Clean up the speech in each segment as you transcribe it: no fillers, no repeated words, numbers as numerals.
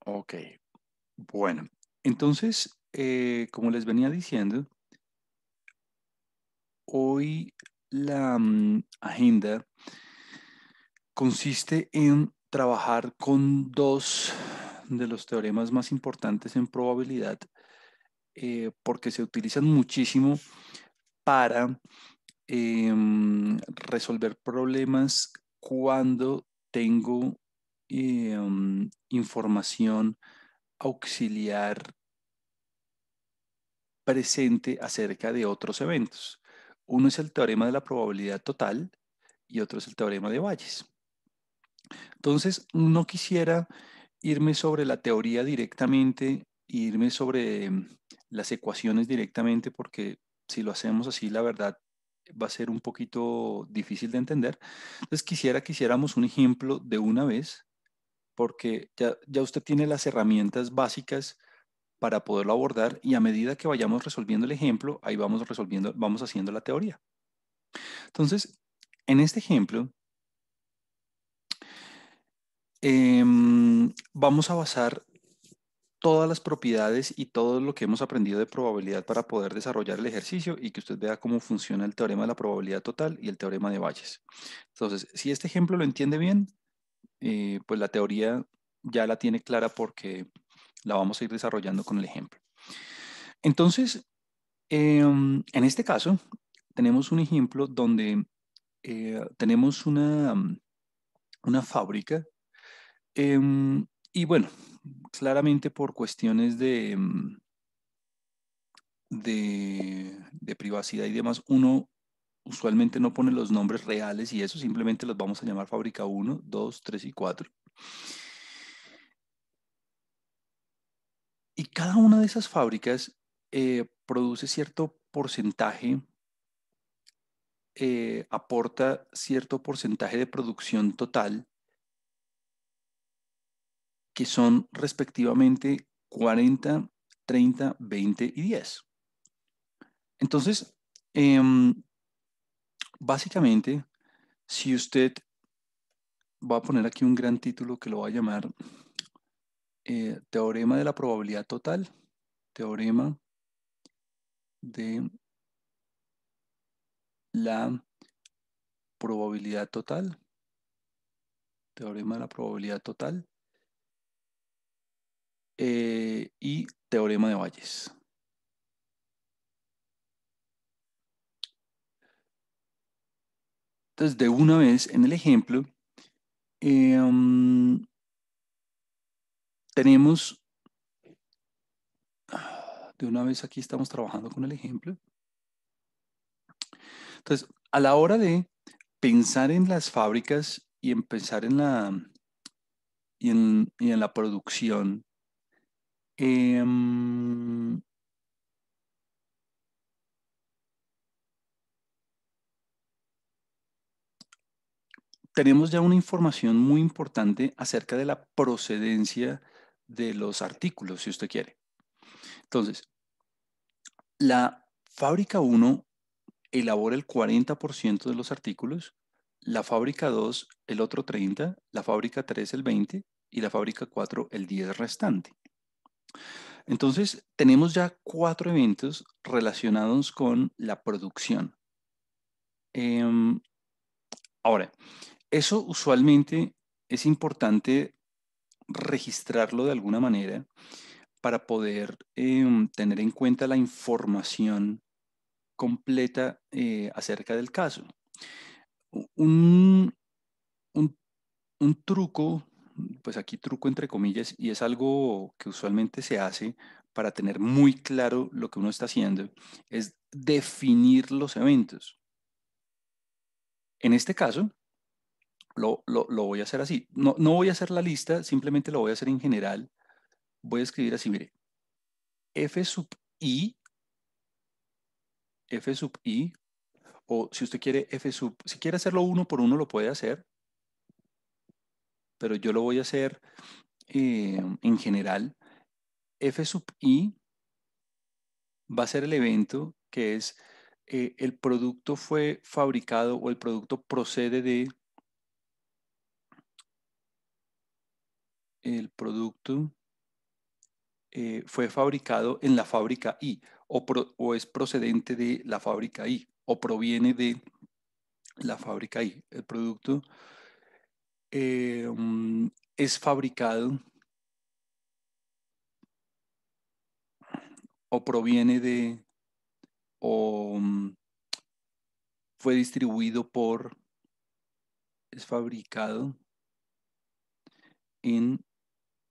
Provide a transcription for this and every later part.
Ok, bueno. Entonces, como les venía diciendo, hoy la agenda consiste en trabajar con dos de los teoremas más importantes en probabilidad, porque se utilizan muchísimo para resolver problemas cuando tengo información auxiliar presente acerca de otros eventos. Uno es el teorema de la probabilidad total y otro es el teorema de Bayes. Entonces, no quisiera irme sobre la teoría directamente, irme sobre las ecuaciones directamente, porque si lo hacemos así, la verdad va a ser un poquito difícil de entender. Entonces, que hiciéramos un ejemplo de una vez, porque ya usted tiene las herramientas básicas para poderlo abordar y a medida que vayamos resolviendo el ejemplo, ahí vamos resolviendo, vamos haciendo la teoría. Entonces, en este ejemplo, vamos a basar todas las propiedades y todo lo que hemos aprendido de probabilidad para poder desarrollar el ejercicio y que usted vea cómo funciona el teorema de la probabilidad total y el teorema de Bayes. Entonces, si este ejemplo lo entiende bien, pues la teoría ya la tiene clara porque la vamos a ir desarrollando con el ejemplo. Entonces, en este caso, tenemos un ejemplo donde tenemos una fábrica y bueno, claramente por cuestiones de privacidad y demás, uno usualmente no pone los nombres reales y eso simplemente los vamos a llamar fábrica uno, 2, 3 y 4. Y cada una de esas fábricas produce cierto porcentaje, aporta cierto porcentaje de producción total, que son respectivamente 40, 30, 20 y 10. Entonces, em, básicamente, si usted va a poner aquí un gran título que lo va a llamar Teorema de la probabilidad total, teorema de la probabilidad total, teorema de la probabilidad total y teorema de Bayes. Entonces, de una vez en el ejemplo, em, tenemos, de una vez aquí estamos trabajando con el ejemplo. Entonces, a la hora de pensar en las fábricas y en pensar y en la producción, em, tenemos ya una información muy importante acerca de la procedencia de los artículos, si usted quiere. Entonces, la fábrica uno elabora el 40% de los artículos, la fábrica 2 el otro 30%, la fábrica 3 el 20% y la fábrica 4 el 10% restante. Entonces, tenemos ya 4 eventos relacionados con la producción. Em, Ahora, eso usualmente es importante registrarlo de alguna manera para poder tener en cuenta la información completa acerca del caso. Un, un- un truco, pues aquí truco entre comillas, y es algo que usualmente se hace para tener muy claro lo que uno está haciendo, es definir los eventos. En este caso, lo voy a hacer así. No voy a hacer la lista, simplemente lo voy a hacer en general. Voy a escribir así, mire, f sub i, f sub i, o si usted quiere si quiere hacerlo uno por uno lo puede hacer, pero yo lo voy a hacer en general. F sub i va a ser el evento que es el producto fue fabricado o el producto procede de el producto fue fabricado en la fábrica Y o es procedente de la fábrica Y o proviene de la fábrica Y. El producto es fabricado o proviene de o fue distribuido por, es fabricado en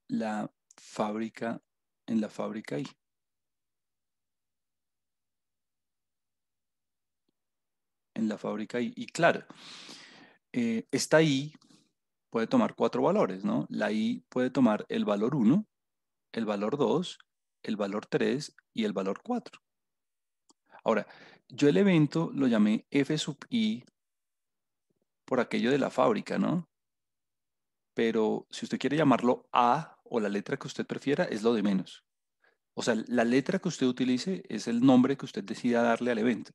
la fábrica, en la fábrica Y. En la fábrica Y. Y claro, esta Y puede tomar 4 valores, ¿no? La Y puede tomar el valor 1, el valor 2, el valor 3 y el valor 4. Ahora, yo el evento lo llamé F sub I por aquello de la fábrica, ¿no? Pero si usted quiere llamarlo A o la letra que usted prefiera, es lo de menos. O sea, la letra que usted utilice es el nombre que usted decida darle al evento.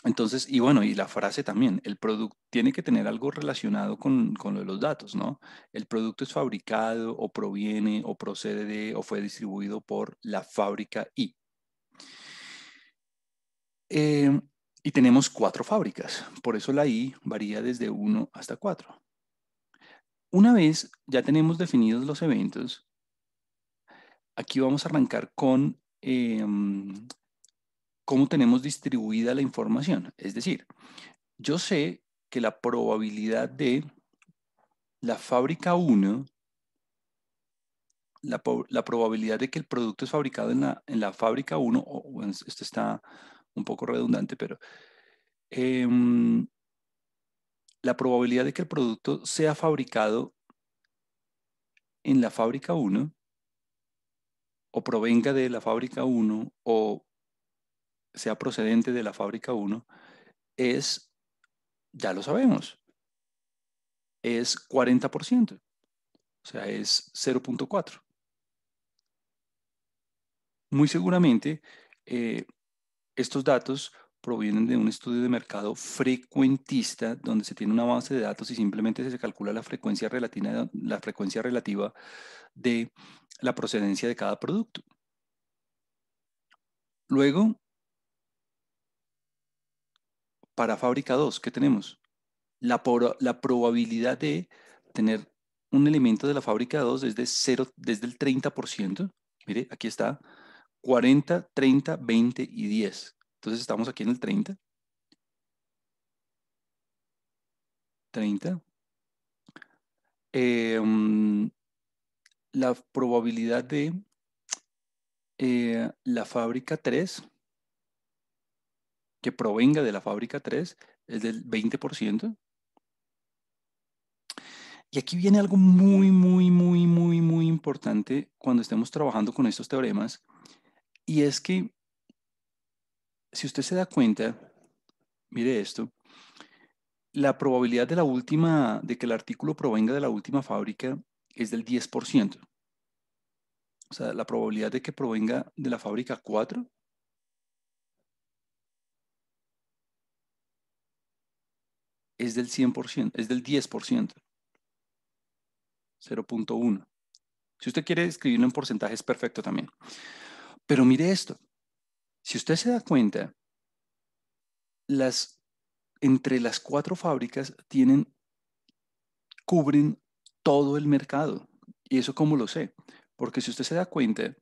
Entonces, y bueno, y la frase también, el producto tiene que tener algo relacionado con lo de los datos, ¿no? El producto es fabricado o proviene o procede de o fue distribuido por la fábrica Y. Eh, y tenemos 4 fábricas, por eso la I varía desde 1 hasta 4. Una vez ya tenemos definidos los eventos, aquí vamos a arrancar con cómo tenemos distribuida la información. Es decir, yo sé que la probabilidad de la fábrica 1, la probabilidad de que el producto es fabricado en la fábrica 1, bueno, esto está un poco redundante, pero em, la probabilidad de que el producto sea fabricado en la fábrica 1 o provenga de la fábrica 1 o sea procedente de la fábrica 1 es, ya lo sabemos, es 40%, o sea, es 0.4. Muy seguramente, estos datos provienen de un estudio de mercado frecuentista donde se tiene una base de datos y simplemente se calcula la frecuencia relativa de la procedencia de cada producto. Luego, para fábrica 2, ¿qué tenemos? La probabilidad de tener un elemento de la fábrica 2 es de 0, desde el 30%. Mire, aquí está 40, 30, 20 y 10. Entonces estamos aquí en el 30. 30. La probabilidad de la fábrica 3, que provenga de la fábrica 3, es del 20%. Y aquí viene algo muy, muy, muy, muy, muy importante cuando estemos trabajando con estos teoremas, y es que si usted se da cuenta, mire esto, la probabilidad de que el artículo provenga de la última fábrica es del 10%. O sea, la probabilidad de que provenga de la fábrica 4 es del 100%, es del 10%, 0.1. Si usted quiere escribirlo en porcentajes, perfecto también. Pero mire esto, si usted se da cuenta, las, entre las 4 fábricas cubren todo el mercado. ¿Y eso cómo lo sé? Porque si usted se da cuenta,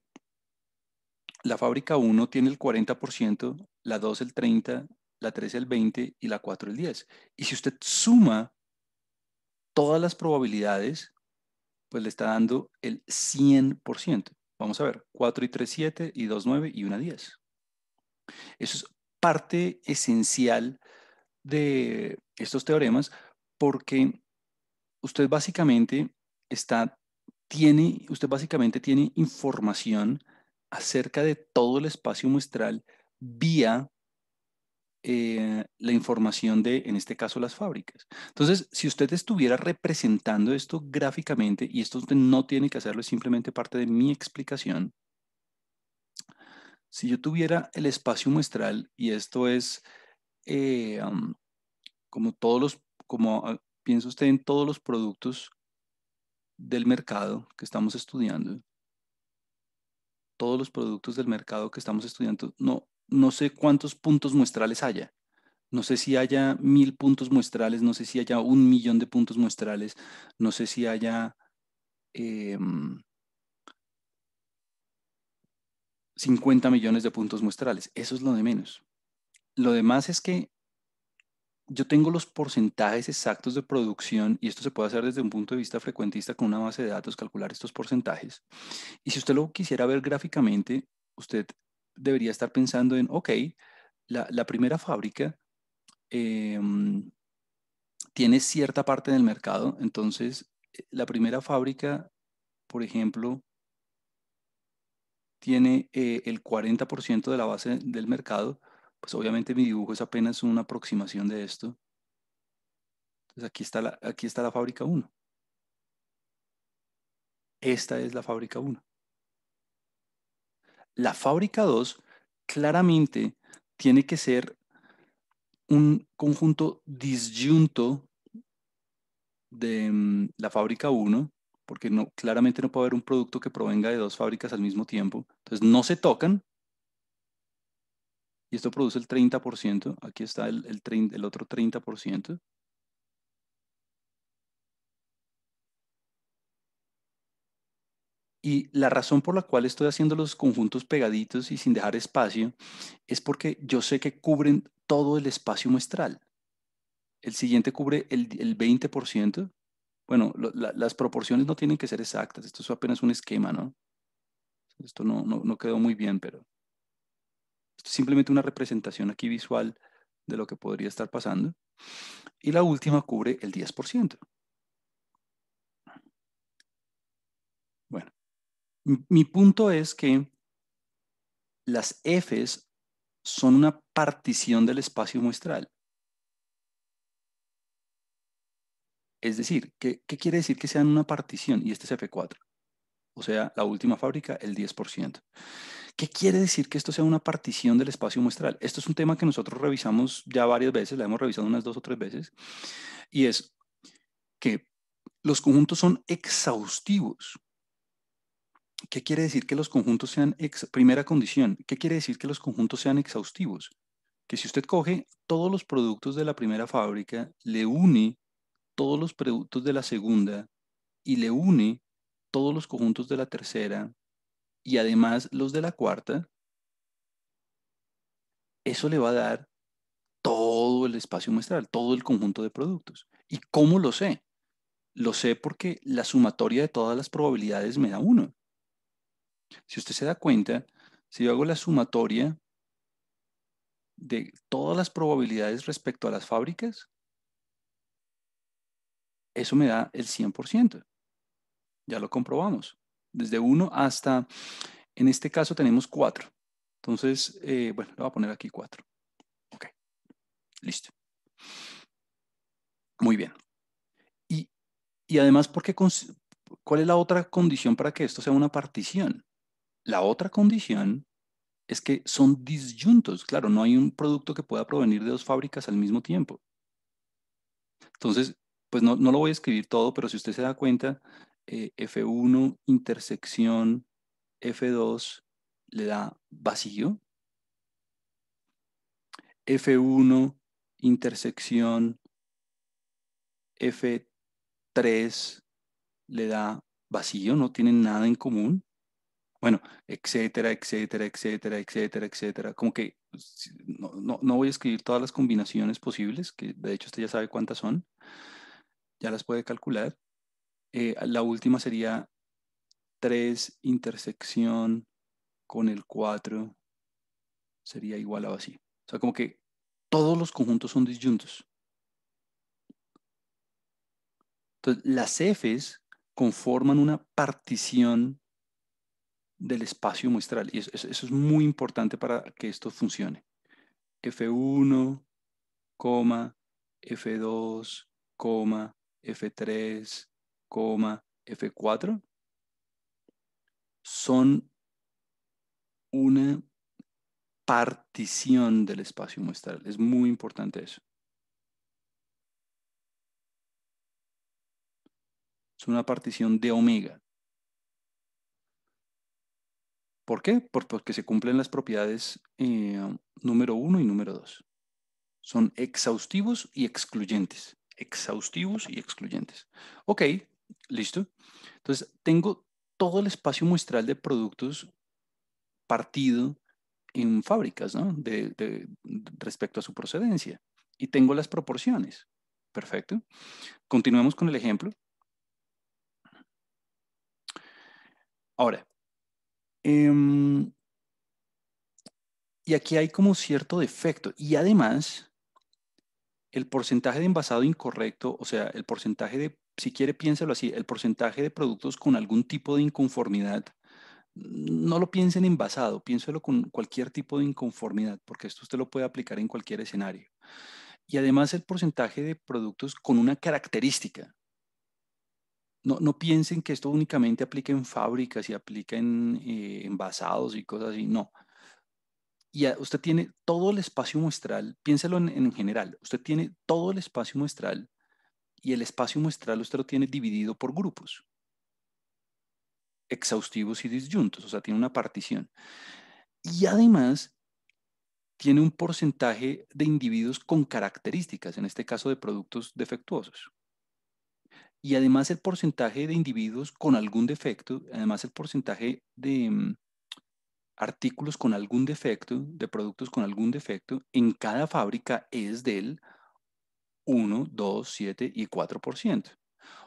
la fábrica 1 tiene el 40%, la 2 el 30%, la 3 el 20% y la 4 el 10%. Y si usted suma todas las probabilidades, pues le está dando el 100%. Vamos a ver, 4 y 3, 7 y 2, 9 y 1, 10. Eso es parte esencial de estos teoremas porque usted básicamente usted básicamente tiene información acerca de todo el espacio muestral vía la información de, en este caso, las fábricas. Entonces, si usted estuviera representando esto gráficamente, y esto usted no tiene que hacerlo, es simplemente parte de mi explicación, si yo tuviera el espacio muestral, y esto es eh, um, como piensa usted en todos los productos del mercado que estamos estudiando, todos los productos del mercado que estamos estudiando, no sé cuántos puntos muestrales haya. No sé si haya 1000 puntos muestrales, no sé si haya 1 millón de puntos muestrales, no sé si haya 50 millones de puntos muestrales. Eso es lo de menos. Lo demás es que yo tengo los porcentajes exactos de producción y esto se puede hacer desde un punto de vista frecuentista con una base de datos, calcular estos porcentajes. Y si usted lo quisiera ver gráficamente, usted debería estar pensando en, ok, la primera fábrica tiene cierta parte del mercado, entonces la primera fábrica, por ejemplo, tiene el 40% de la base del mercado, pues obviamente mi dibujo es apenas una aproximación de esto. Entonces aquí está la fábrica uno. Esta es la fábrica uno. La fábrica 2 claramente tiene que ser un conjunto disyunto de la fábrica uno, porque claramente no puede haber un producto que provenga de dos fábricas al mismo tiempo. Entonces no se tocan y esto produce el 30%. Aquí está el otro 30%. Y la razón por la cual estoy haciendo los conjuntos pegaditos y sin dejar espacio es porque yo sé que cubren todo el espacio muestral. El siguiente cubre el 20%. Bueno, las proporciones no tienen que ser exactas. Esto es apenas un esquema, ¿no? Esto no quedó muy bien, pero esto es simplemente una representación aquí visual de lo que podría estar pasando. Y la última cubre el 10%. Bueno, mi punto es que las Fs son una partición del espacio muestral. Es decir, ¿qué quiere decir que sean una partición? Y este es F4, o sea, la última fábrica, el 10%. ¿Qué quiere decir que esto sea una partición del espacio muestral? Esto es un tema que nosotros revisamos ya varias veces, la hemos revisado unas 2 o 3 veces, y es que los conjuntos son exhaustivos. ¿Qué quiere decir que los conjuntos sean, primera condición, qué quiere decir que los conjuntos sean exhaustivos? Que si usted coge todos los productos de la primera fábrica, le une todos los productos de la segunda y le une todos los conjuntos de la tercera y además los de la cuarta, eso le va a dar todo el espacio muestral, todo el conjunto de productos. ¿Y cómo lo sé? Lo sé porque la sumatoria de todas las probabilidades me da uno. Si usted se da cuenta, si yo hago la sumatoria de todas las probabilidades respecto a las fábricas, eso me da el 100%. Ya lo comprobamos. Desde uno hasta, en este caso tenemos 4. Entonces, bueno, le voy a poner aquí 4. Ok, listo. Muy bien. Y, y además, ¿cuál es la otra condición para que esto sea una partición? La otra condición es que son disyuntos. Claro, no hay un producto que pueda provenir de dos fábricas al mismo tiempo. Entonces, pues no lo voy a escribir todo, pero si usted se da cuenta, F1 intersección F2 le da vacío. F1 intersección F3 le da vacío, no tienen nada en común. Bueno, etcétera, etcétera, etcétera, etcétera, etcétera. Como que no voy a escribir todas las combinaciones posibles, que de hecho usted ya sabe cuántas son, ya las puede calcular. La última sería 3 intersección con el 4 sería igual a vacío. O sea, como que todos los conjuntos son disyuntos. Entonces, las Fs conforman una partición del espacio muestral y eso es muy importante para que esto funcione. F1, F2, F3, F4 son una partición del espacio muestral. Es muy importante eso. Es una partición de omega. ¿Por qué? Porque se cumplen las propiedades número uno y número dos. Son exhaustivos y excluyentes. Exhaustivos y excluyentes. Ok, listo. Entonces, tengo todo el espacio muestral de productos partido en fábricas, ¿no? Respecto a su procedencia. Y tengo las proporciones. Perfecto. Continuemos con el ejemplo. Ahora, em, y aquí hay como cierto defecto. Y además, el porcentaje de envasado incorrecto, o sea, el porcentaje de, si quiere, piénselo así, el porcentaje de productos con algún tipo de inconformidad, no lo piense en envasado, piénselo con cualquier tipo de inconformidad, porque esto usted lo puede aplicar en cualquier escenario. Y además el porcentaje de productos con una característica. No piensen que esto únicamente aplica en fábricas y aplica en envasados y cosas así, no. Y usted tiene todo el espacio muestral, piénselo en general, usted tiene todo el espacio muestral y el espacio muestral usted lo tiene dividido por grupos, exhaustivos y disyuntos, o sea, tiene una partición. Y además tiene un porcentaje de individuos con características, en este caso de productos defectuosos. Y además el porcentaje de individuos con algún defecto, además el porcentaje de artículos con algún defecto, de productos con algún defecto, en cada fábrica es del 1, 2, 7 y 4%.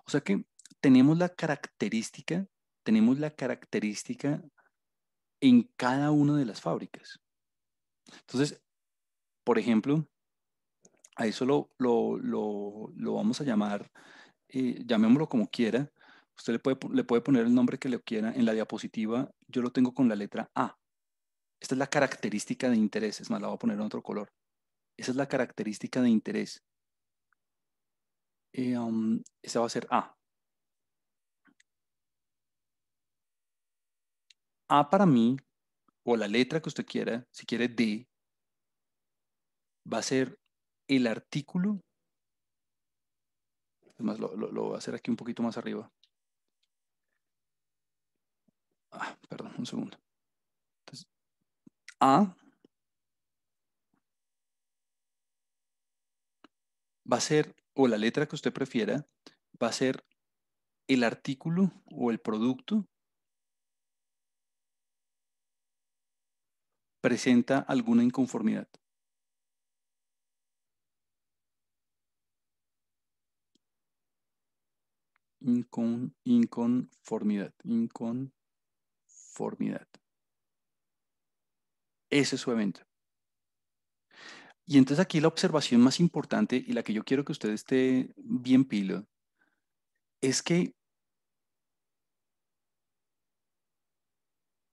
O sea que tenemos la característica, tenemos la característica en cada una de las fábricas. Entonces, por ejemplo, a eso lo vamos a llamar, llamémoslo como quiera. Usted le puede poner el nombre que le quiera. En la diapositiva yo lo tengo con la letra A. Esta es la característica de interés. Es más, la voy a poner en otro color. Esa es la característica de interés. Esa va a ser A. A para mí, o la letra que usted quiera, si quiere D, va a ser el artículo. Es más, lo voy a hacer aquí un poquito más arriba. Perdón, un segundo. Entonces, A va a ser, o la letra que usted prefiera, va a ser el artículo o el producto presenta alguna inconformidad. Inconformidad. Inconformidad. Ese es su evento. Y entonces aquí la observación más importante y la que yo quiero que usted esté bien pilo es que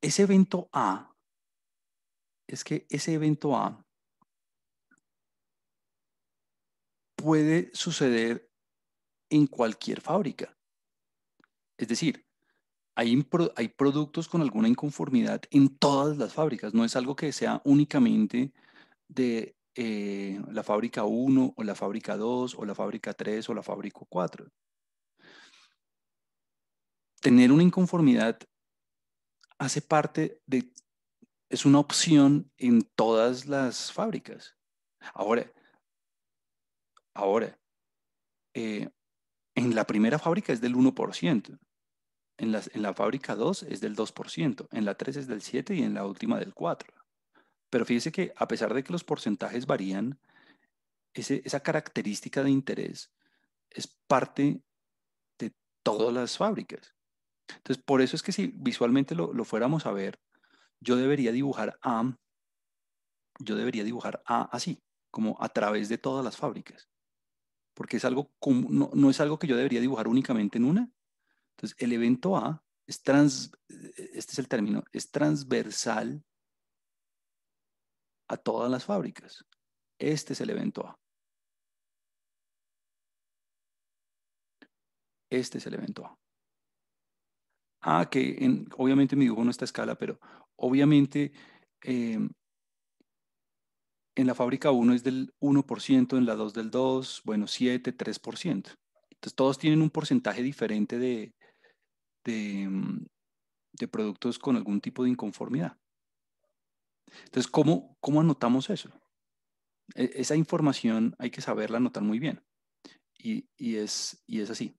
ese evento A, es que ese evento A puede suceder en cualquier fábrica. Es decir, hay productos con alguna inconformidad en todas las fábricas. No es algo que sea únicamente de la fábrica uno o la fábrica 2 o la fábrica 3 o la fábrica 4. Tener una inconformidad hace parte de, es una opción en todas las fábricas. Ahora, ahora, eh, en la primera fábrica es del 1%. En la fábrica 2 es del 2%, en la 3 es del 7% y en la última del 4%. Pero fíjese que a pesar de que los porcentajes varían, esa característica de interés es parte de todas las fábricas. Entonces, por eso es que si visualmente lo fuéramos a ver, yo debería dibujar A, yo debería dibujar A así, como a través de todas las fábricas, porque es algo no es algo que yo debería dibujar únicamente en una. Entonces, el evento A es este es el término, es transversal a todas las fábricas. Este es el evento A. Este es el evento A. Que obviamente mi dibujo no está a escala, pero obviamente eh, en la fábrica uno es del 1%, en la 2 del 2, bueno, 7, 3%. Entonces todos tienen un porcentaje diferente de, de productos con algún tipo de inconformidad. Entonces, ¿cómo anotamos eso? Esa información hay que saberla anotar muy bien. Y es así.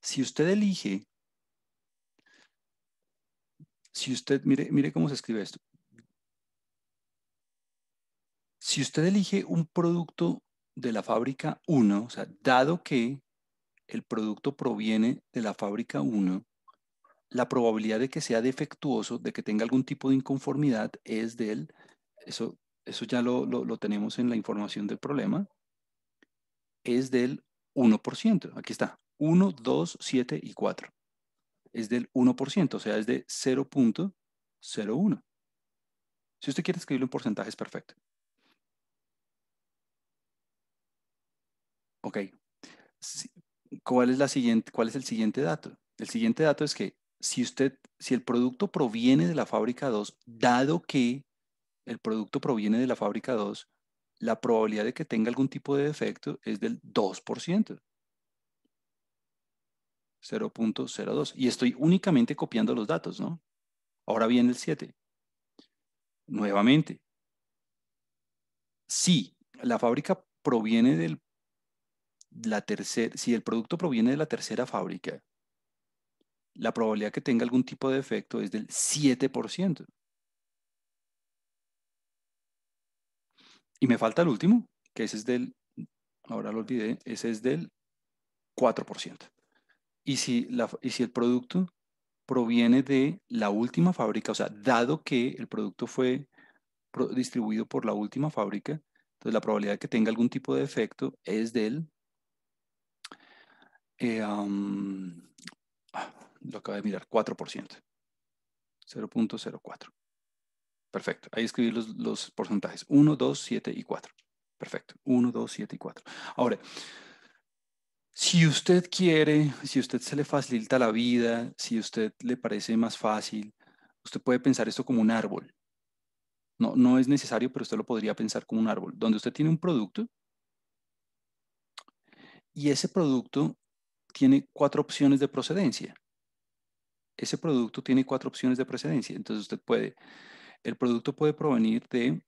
Si usted elige, si usted, mire cómo se escribe esto. Si usted elige un producto de la fábrica 1, o sea, dado que el producto proviene de la fábrica 1, la probabilidad de que sea defectuoso, de que tenga algún tipo de inconformidad, es eso, eso ya lo tenemos en la información del problema, es del 1%. Aquí está, 1, 2, 7 y 4. Es del 1%, o sea, es de 0,01. Si usted quiere escribirlo en porcentajes, perfecto. Ok. Si- ¿Cuál es el siguiente dato? El siguiente dato es que si el producto proviene de la fábrica 2, dado que el producto proviene de la fábrica 2, la probabilidad de que tenga algún tipo de defecto es del 2%, 0,02. Y estoy únicamente copiando los datos, ¿no? Ahora viene el 7. Nuevamente, si la fábrica proviene si el producto proviene de la tercera fábrica, la probabilidad que tenga algún tipo de defecto es del 7%. Y me falta el último, que ese es ahora lo olvidé, ese es del 4%. Y si el producto proviene de la última fábrica, o sea, dado que el producto fue distribuido por la última fábrica, entonces la probabilidad de que tenga algún tipo de defecto es del, eh, um, lo acabo de mirar, 4%, 0,04. Perfecto. Ahí escribí los porcentajes, 1, 2, 7 y 4. Perfecto, 1, 2, 7 y 4. Ahora, si usted quiere, si a usted se le facilita la vida, si a usted le parece más fácil, usted puede pensar esto como un árbol. No, no es necesario, pero usted lo podría pensar como un árbol, donde usted tiene un producto y ese producto tiene cuatro opciones de procedencia. Ese producto tiene cuatro opciones de procedencia. Entonces el producto puede provenir de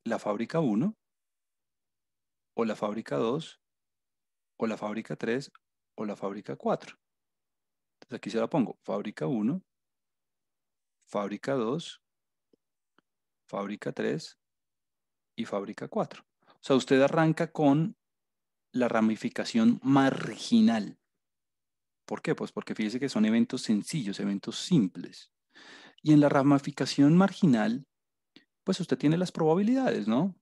la fábrica 1 o la fábrica 2 o la fábrica 3 o la fábrica 4. Entonces aquí se la pongo, fábrica 1, fábrica 2, fábrica 3 y fábrica 4. O sea, usted arranca con la ramificación marginal. ¿Por qué? Pues porque fíjese que son eventos sencillos, eventos simples. Y en la ramificación marginal, pues usted tiene las probabilidades, ¿no?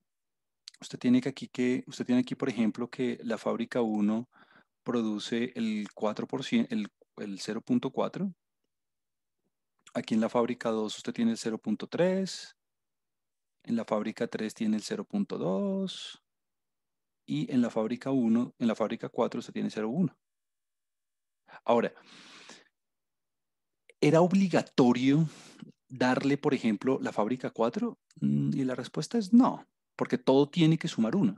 Usted tiene aquí, por ejemplo, que la fábrica 1 produce el 4%, el 0,4. Aquí en la fábrica 2 usted tiene el 0,3. En la fábrica 3 tiene el 0,2. Y en la fábrica 1, en la fábrica 4 usted tiene 0,1. Ahora, ¿era obligatorio darle, por ejemplo, la fábrica 4? Y la respuesta es no, porque todo tiene que sumar 1.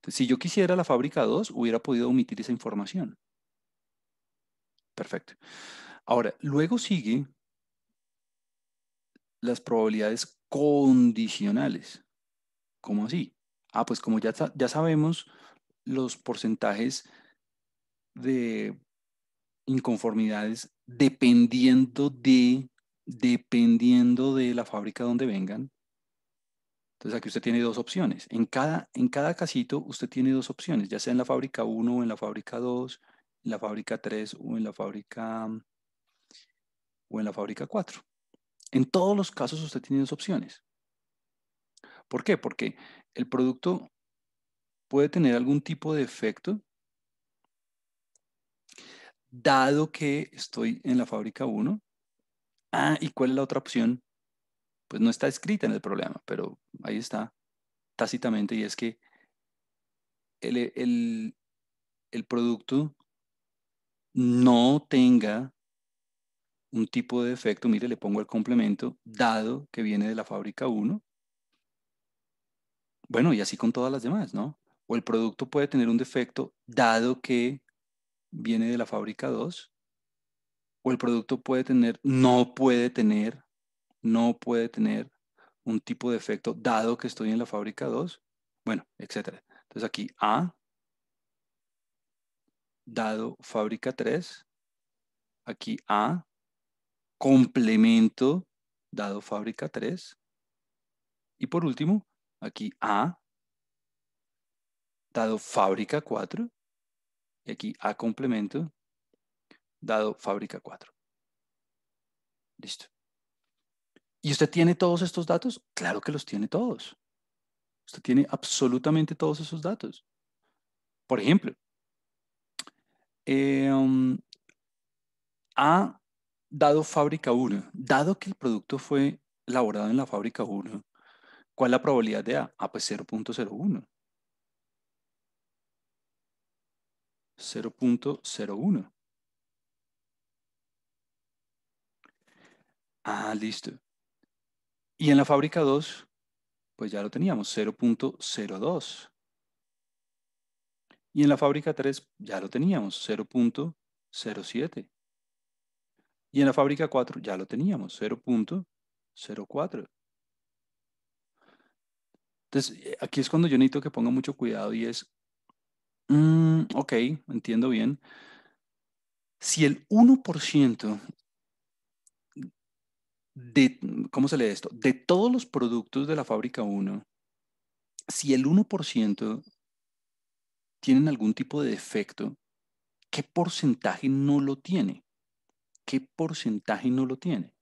Si yo quisiera la fábrica 2, hubiera podido omitir esa información. Perfecto. Ahora, luego sigue las probabilidades condicionales. ¿Cómo así? Pues como ya sabemos los porcentajes de inconformidades dependiendo de la fábrica donde vengan. Entonces aquí usted tiene dos opciones. En cada casito usted tiene dos opciones, ya sea en la fábrica 1 o en la fábrica 2, en la fábrica 3 o en la fábrica 4. En todos los casos usted tiene dos opciones. ¿Por qué? Porque el producto puede tener algún tipo de efecto dado que estoy en la fábrica 1. ¿Y cuál es la otra opción? Pues no está escrita en el programa, pero ahí está tácitamente y es que el, el- el producto no tenga un tipo de defecto. Mire, le pongo el complemento, dado que viene de la fábrica 1. Bueno, y así con todas las demás, ¿no? O el producto puede tener un defecto, dado que viene de la fábrica 2, o el producto puede tener, no puede tener un tipo de efecto dado que estoy en la fábrica 2, bueno, etcétera. Entonces aquí A dado fábrica 3, aquí A complemento dado fábrica 3, y por último, aquí A dado fábrica 4, y aquí A complemento dado fábrica 4. Listo. ¿Y usted tiene todos estos datos? Claro que los tiene todos. Usted tiene absolutamente todos esos datos. Por ejemplo, eh, A dado fábrica 1, dado que el producto fue elaborado en la fábrica 1, ¿cuál es la probabilidad de A? Ah, pues 0.01. 0.01. Ah, listo. Y en la fábrica 2, pues ya lo teníamos, 0.02. Y en la fábrica 3 ya lo teníamos, 0.07. Y en la fábrica 4 ya lo teníamos, 0.04. Entonces, aquí es cuando yo necesito que ponga mucho cuidado y es, ok, entiendo bien. Si el 1% de, ¿cómo se lee esto? De todos los productos de la fábrica 1, si el 1% tienen algún tipo de defecto, ¿qué porcentaje no lo tiene? ¿Qué porcentaje no lo tiene?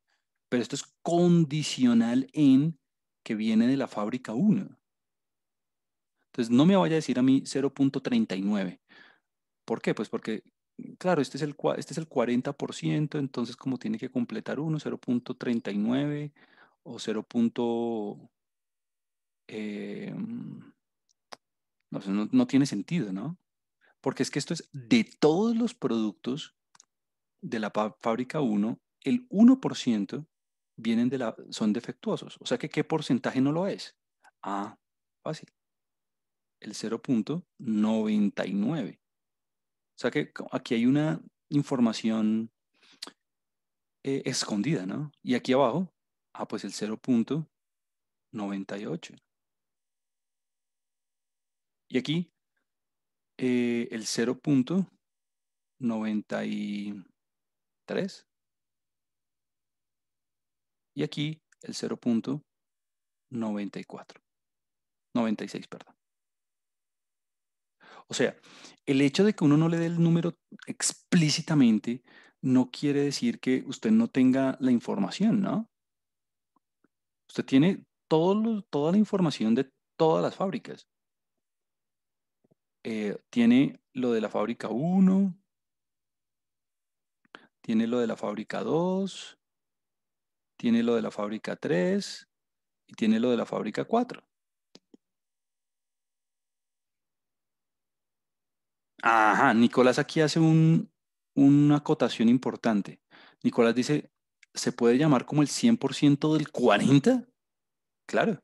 Pero esto es condicional en que viene de la fábrica 1. Entonces, no me vaya a decir a mí 0.39. ¿Por qué? Pues porque, claro, este es el 40%, entonces como tiene que completar uno, 0.39 o 0. eh, no tiene sentido, ¿no? Porque es que esto es de todos los productos de la fábrica 1, el 1% son defectuosos. O sea que, ¿qué porcentaje no lo es? Ah, fácil, el 0.99. O sea que aquí hay una información escondida, ¿no? Y aquí abajo, pues el 0.98. Y aquí el 0.93. Y aquí el 0.94. 96, perdón. O sea, el hecho de que uno no le dé el número explícitamente no quiere decir que usted no tenga la información, ¿no? Usted tiene toda la información de todas las fábricas. Tiene lo de la fábrica 1, tiene lo de la fábrica 2, tiene lo de la fábrica 3 y tiene lo de la fábrica 4. Ajá, Nicolás aquí hace una acotación importante. Nicolás dice, ¿se puede llamar como el 100% del 40? Claro.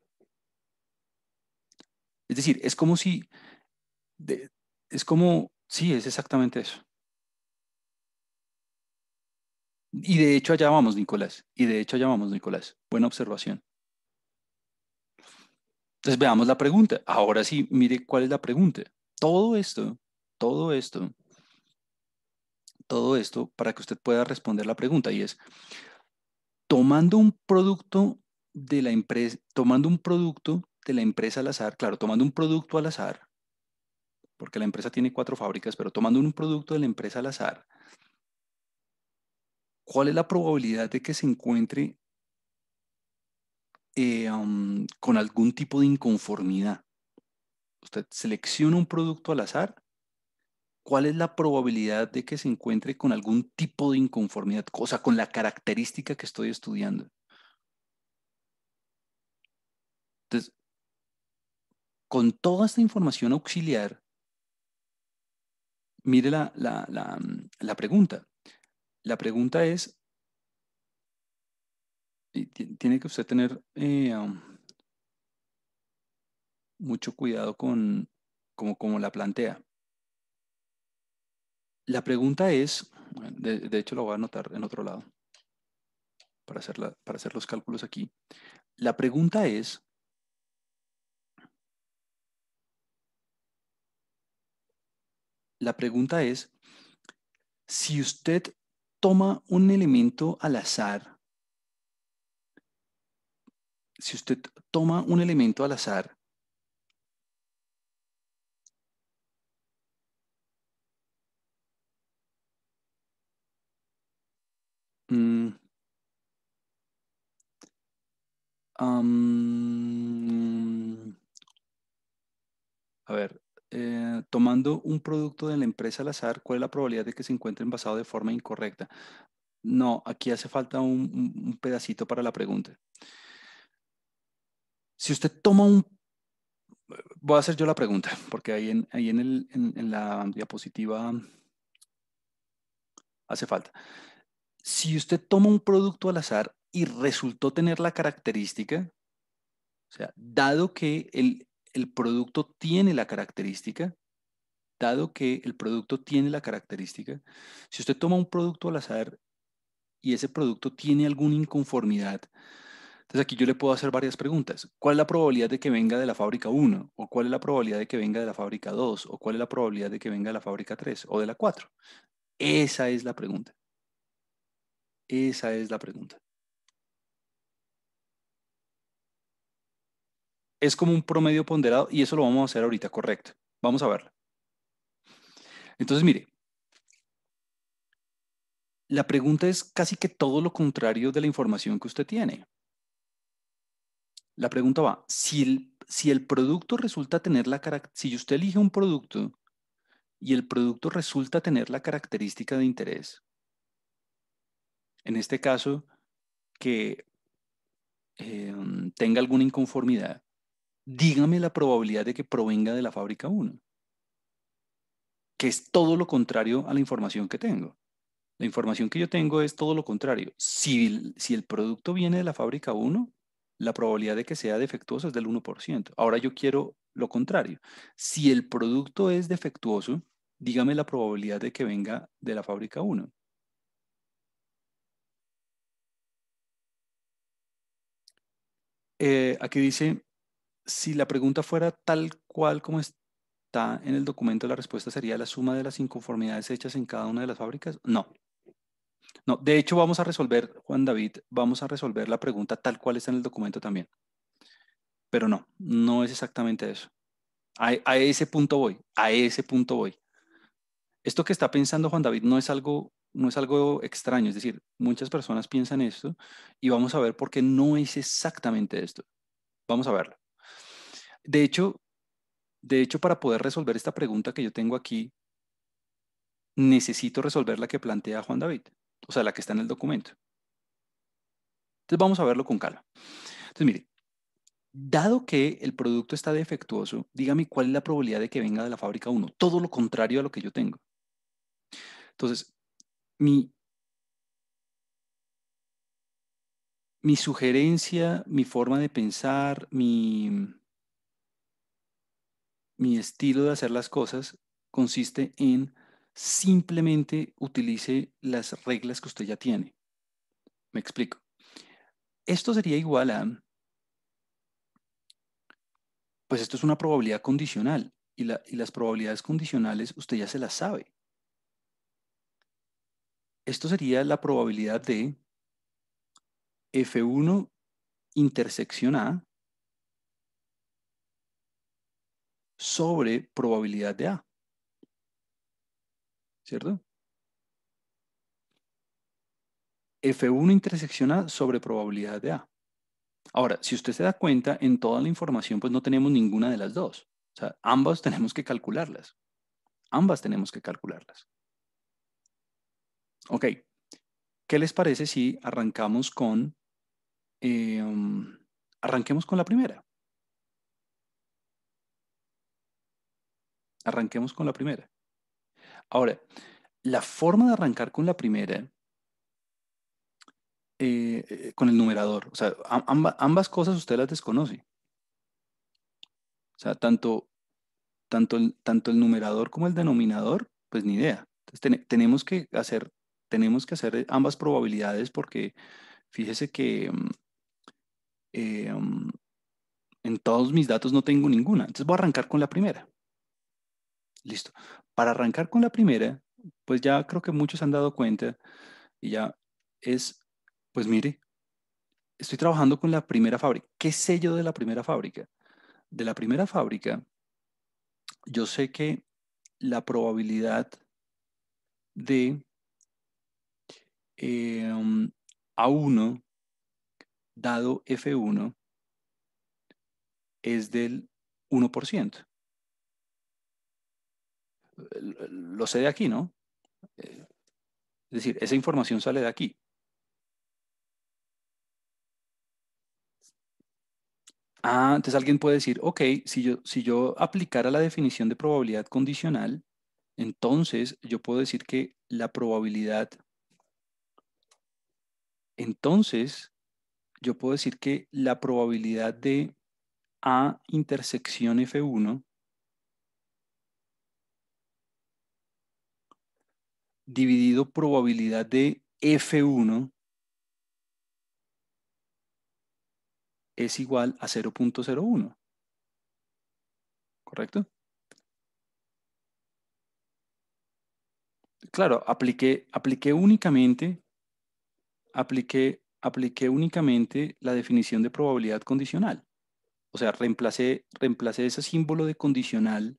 Es decir, es como si, de- es como, sí, es exactamente eso. Y de hecho allá vamos, Nicolás. Y de hecho allá vamos, Nicolás. Buena observación. Entonces veamos la pregunta. Ahora sí, mire cuál es la pregunta. Todo esto, todo esto, todo esto para que usted pueda responder la pregunta y es, tomando un producto de la empresa, tomando un producto de la empresa al azar, claro, tomando un producto al azar, porque la empresa tiene 4 fábricas, pero tomando un producto de la empresa al azar, ¿cuál es la probabilidad de que se encuentre con algún tipo de inconformidad? Usted selecciona un producto al azar. ¿Cuál es la probabilidad de que se encuentre con algún tipo de inconformidad? O sea, con la característica que estoy estudiando. Entonces, con toda esta información auxiliar, mire la pregunta. La pregunta es, y tiene que usted tener mucho cuidado con como la plantea. La pregunta es, de hecho lo voy a anotar en otro lado para hacer los cálculos aquí. La pregunta es, si usted toma un elemento al azar, si usted toma un elemento al azar, mm, am, a ver, tomando un producto de la empresa al azar, ¿cuál es la probabilidad de que se encuentre envasado de forma incorrecta? No, aquí hace falta un pedacito para la pregunta. Si usted toma un, voy a hacer yo la pregunta, porque en la diapositiva hace falta. Si usted toma un producto al azar y resultó tener la característica, o sea, dado que el producto tiene la característica, dado que el producto tiene la característica, si usted toma un producto al azar y ese producto tiene alguna inconformidad, entonces aquí yo le puedo hacer varias preguntas. ¿Cuál es la probabilidad de que venga de la fábrica 1? ¿O cuál es la probabilidad de que venga de la fábrica 2? ¿O cuál es la probabilidad de que venga de la fábrica 3 o de la 4? Esa es la pregunta. Esa es la pregunta. Es como un promedio ponderado y eso lo vamos a hacer ahorita, correcto. Vamos a verlo. Entonces, mire, la pregunta es casi que todo lo contrario de la información que usted tiene. La pregunta va, si el producto resulta tener la característica, si usted elige un producto y el producto resulta tener la característica de interés, en este caso, que tenga alguna inconformidad, dígame la probabilidad de que provenga de la fábrica 1, que es todo lo contrario a la información que tengo. La información que yo tengo es todo lo contrario. Si el producto viene de la fábrica 1, la probabilidad de que sea defectuoso es del 1%. Ahora yo quiero lo contrario. Si el producto es defectuoso, dígame la probabilidad de que venga de la fábrica 1. Aquí dice, si la pregunta fuera tal cual como está en el documento, la respuesta sería la suma de las inconformidades hechas en cada una de las fábricas. No, no. De hecho, vamos a resolver, Juan David, vamos a resolver la pregunta tal cual está en el documento también. Pero no, no es exactamente eso. A ese punto voy, a ese punto voy. Esto que está pensando Juan David no es algo extraño, es decir, muchas personas piensan esto y vamos a ver por qué no es exactamente esto. Vamos a verlo. De hecho, para poder resolver esta pregunta que yo tengo aquí, necesito resolver la que plantea Juan David, o sea, la que está en el documento. Entonces vamos a verlo con calma. Entonces, mire, dado que el producto está defectuoso, dígame cuál es la probabilidad de que venga de la fábrica 1. Todo lo contrario a lo que yo tengo. Entonces, mi, mi sugerencia, mi forma de pensar, mi estilo de hacer las cosas consiste en simplemente utilice las reglas que usted ya tiene. Me explico. Esto sería igual a, pues esto es una probabilidad condicional y las probabilidades condicionales usted ya se las sabe. Esto sería la probabilidad de F1 intersección A sobre probabilidad de A, ¿cierto? F1 intersección A sobre probabilidad de A. Ahora, si usted se da cuenta, en toda la información, pues no tenemos ninguna de las dos. O sea, ambas tenemos que calcularlas. Ambas tenemos que calcularlas. Ok, ¿qué les parece si eh, um, arranquemos con la primera? Arranquemos con la primera. Ahora, la forma de arrancar con la primera, con el numerador, o sea, ambas cosas usted las desconoce. O sea, tanto el numerador como el denominador, pues ni idea. Entonces, tenemos que hacer ambas probabilidades porque fíjese que eh, mm, en todos mis datos no tengo ninguna. Entonces voy a arrancar con la primera. Listo. Para arrancar con la primera, pues ya creo que muchos se han dado cuenta y ya es, pues mire, estoy trabajando con la primera fábrica. ¿Qué sé yo de la primera fábrica? De la primera fábrica, yo sé que la probabilidad de A1 dado F1 es del 1%. Lo sé de aquí, ¿no? Es decir, esa información sale de aquí. Ah, entonces alguien puede decir, ok, si yo aplicara la definición de probabilidad condicional, entonces yo puedo decir que la probabilidad, entonces yo puedo decir que la probabilidad de A intersección F1 dividido probabilidad de F1 es igual a 0.01, ¿correcto? Claro, apliqué únicamente la definición de probabilidad condicional. O sea, reemplacé ese símbolo de condicional,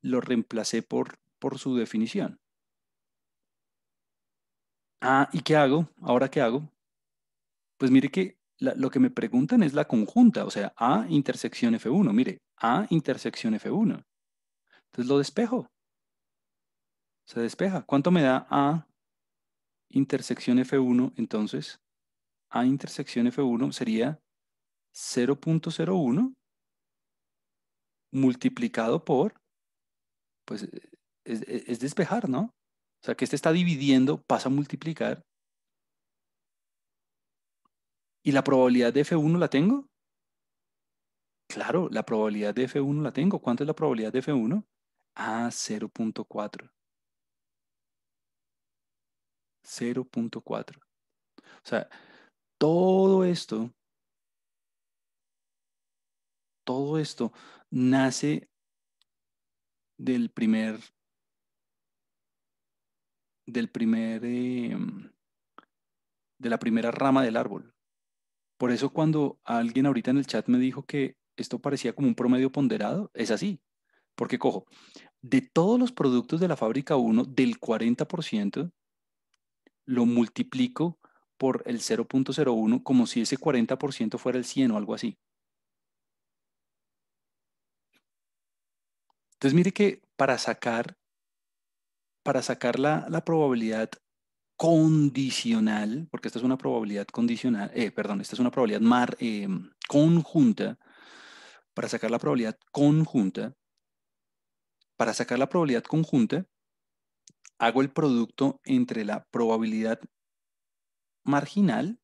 lo reemplacé por su definición. Ah, ¿y qué hago? ¿Ahora qué hago? Pues mire que lo que me preguntan es la conjunta, o sea, A intersección F1. Mire, A intersección F1. Entonces lo despejo, se despeja. ¿Cuánto me da A intersección F1? Entonces, A intersección F1 sería 0.01 multiplicado por, pues es despejar, ¿no? O sea, que este está dividiendo, pasa a multiplicar. ¿Y la probabilidad de F1 la tengo? Claro, la probabilidad de F1 la tengo. ¿Cuánto es la probabilidad de F1? Ah, 0.4. 0.4. O sea, todo esto, todo esto nace del primer, del primer, de la primera rama del árbol. Por eso cuando alguien ahorita en el chat me dijo que esto parecía como un promedio ponderado, es así. Porque cojo, de todos los productos de la fábrica uno del 40%, lo multiplico por el 0.01 como si ese 40% fuera el 100 o algo así. Entonces mire que para sacar la probabilidad condicional, porque esta es una probabilidad condicional, perdón, esta es una probabilidad conjunta, para sacar la probabilidad conjunta, para sacar la probabilidad conjunta, hago el producto entre la probabilidad marginal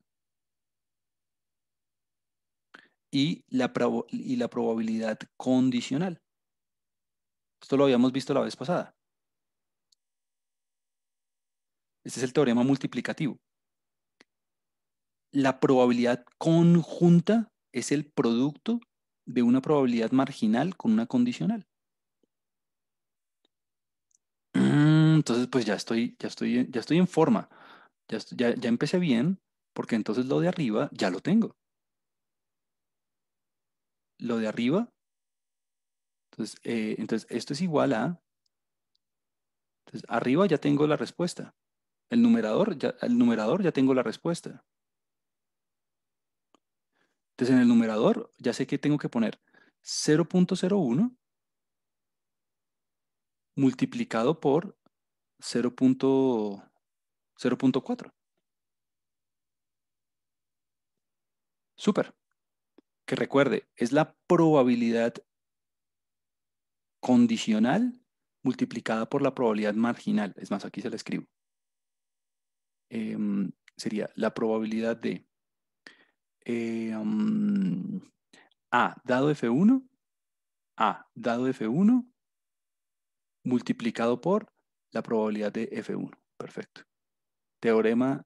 y la probabilidad condicional. Esto lo habíamos visto la vez pasada. Este es el teorema multiplicativo. La probabilidad conjunta es el producto de una probabilidad marginal con una condicional. Entonces, pues ya estoy en forma. Ya empecé bien, porque entonces lo de arriba ya lo tengo. Lo de arriba, entonces esto es igual a, entonces arriba ya tengo la respuesta. El numerador ya tengo la respuesta. Entonces en el numerador ya sé que tengo que poner 0.01 multiplicado por 0.4. Súper. Que recuerde, es la probabilidad condicional multiplicada por la probabilidad marginal. Es más, aquí se la escribo. Sería la probabilidad de em, A dado F1, A dado F1 multiplicado por la probabilidad de F1. Perfecto. Teorema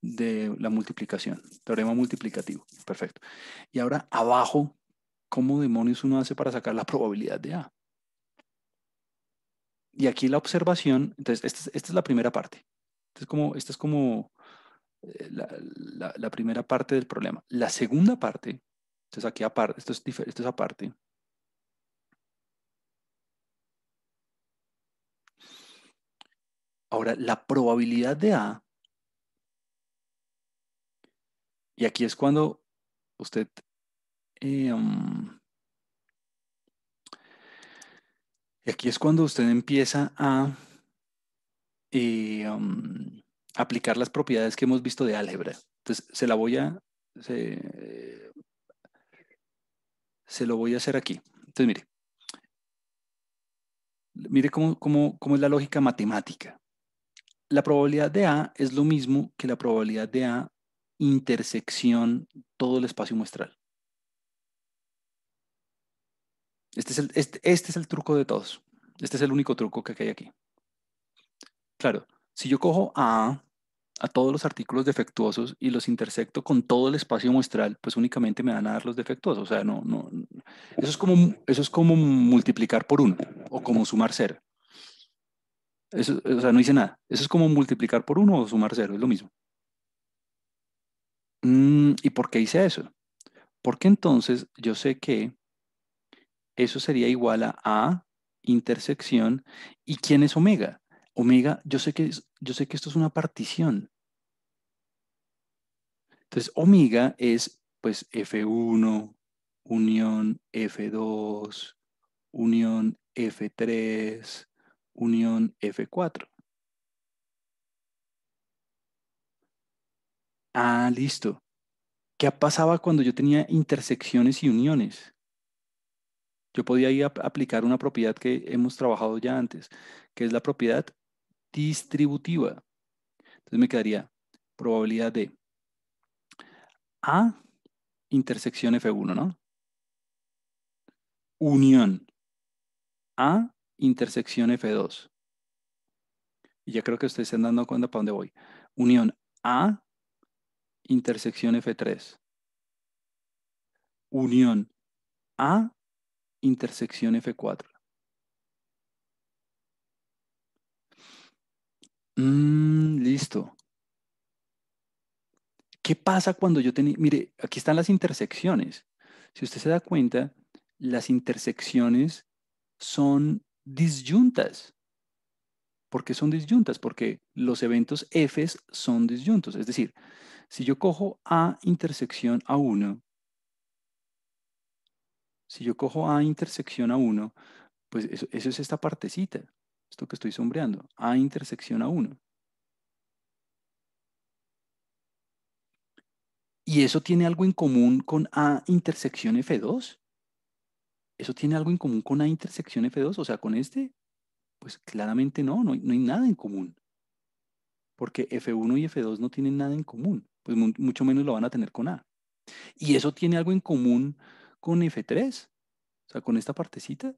de la multiplicación. Teorema multiplicativo. Perfecto. Y ahora abajo, ¿cómo demonios uno hace para sacar la probabilidad de A? Y aquí la observación, entonces esta es la primera parte. Esta es como la primera parte del problema. La segunda parte, entonces aquí aparte, esto es aparte. Ahora, la probabilidad de A, y aquí es cuando usted, eh, um, y aquí es cuando usted empieza a eh, um, aplicar las propiedades que hemos visto de álgebra. Entonces, se, se lo voy a hacer aquí. Entonces, mire cómo es la lógica matemática. La probabilidad de A es lo mismo que la probabilidad de A intersección todo el espacio muestral. Este es el truco de todos. Este es el único truco que hay aquí. Claro, si yo cojo a todos los artículos defectuosos y los intersecto con todo el espacio muestral, pues únicamente me van a dar los defectuosos. O sea, eso es como multiplicar por uno o como sumar cero. Eso, o sea, no hice nada. Eso es como multiplicar por uno o sumar cero, es lo mismo. ¿Y por qué hice eso? Porque entonces yo sé que eso sería igual a intersección. ¿Y quién es omega? Omega, yo sé que esto es una partición. Entonces, omega es pues F1, unión F2, unión F3, unión F4. Ah, listo. ¿Qué pasaba cuando yo tenía intersecciones y uniones? Yo podía ahí aplicar una propiedad que hemos trabajado ya antes, que es la propiedad distributiva. Entonces me quedaría probabilidad de A intersección F1, ¿no? Unión A intersección F2. Y ya creo que ustedes se están dando cuenta para dónde voy. Unión A intersección F3. Unión A intersección F4. Listo. ¿Qué pasa cuando yo tenía, mire, aquí están las intersecciones. Si usted se da cuenta, las intersecciones son disyuntas. ¿Por qué son disyuntas? Porque los eventos F son disyuntos. Es decir, si yo cojo A intersección A1, si yo cojo A intersección A1, pues eso es esta partecita, esto que estoy sombreando, A intersección A1. ¿Y eso tiene algo en común con A intersección F2? ¿Eso tiene algo en común con A intersección F2? O sea, con este, pues claramente no hay nada en común, porque F1 y F2 no tienen nada en común, pues mucho menos lo van a tener con A. ¿Y eso tiene algo en común con F3? O sea, con esta partecita.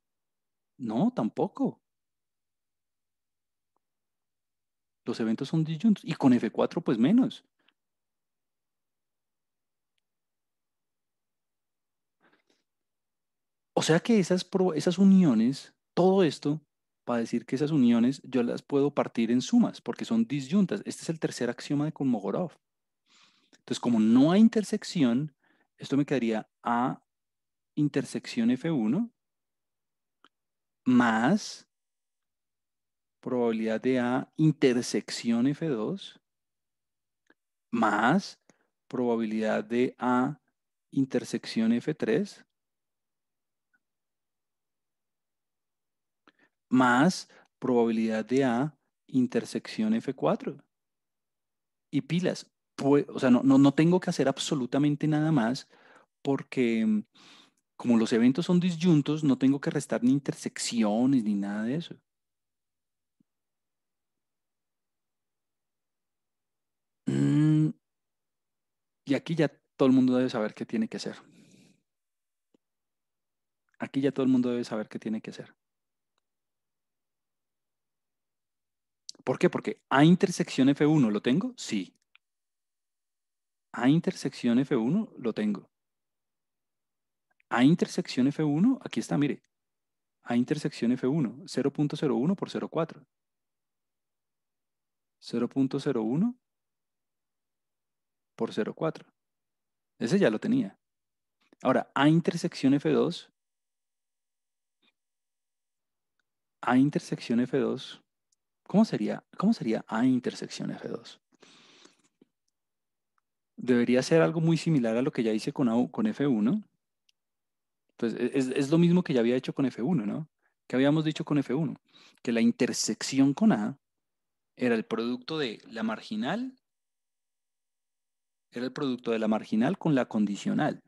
No, tampoco. Los eventos son disyuntos. Y con F4, pues menos. O sea que esas uniones, todo esto, para decir que esas uniones yo las puedo partir en sumas, porque son disyuntas. Este es el tercer axioma de Kolmogorov. Entonces, como no hay intersección, esto me quedaría A intersección F1 más probabilidad de A intersección F2 más probabilidad de A intersección F3 más probabilidad de A intersección F4. Y pilas, pues, o sea, no tengo que hacer absolutamente nada más porque como los eventos son disyuntos, no tengo que restar ni intersecciones ni nada de eso. Mm, y aquí ya todo el mundo debe saber qué tiene que hacer. Aquí ya todo el mundo debe saber qué tiene que hacer. ¿Por qué? Porque A intersección F1, ¿lo tengo? Sí. A intersección F1, lo tengo. A intersección F1, aquí está, mire. A intersección F1, 0.01 por 0.4. 0.01 por 0.4. Ese ya lo tenía. Ahora, A intersección F2, A intersección F2, cómo sería A intersección F2? Debería ser algo muy similar a lo que ya hice con F1. Pues es lo mismo que ya había hecho con F1, ¿no? ¿Qué habíamos dicho con F1? Que la intersección con A era el producto de la marginal, era el producto de la marginal con la condicional.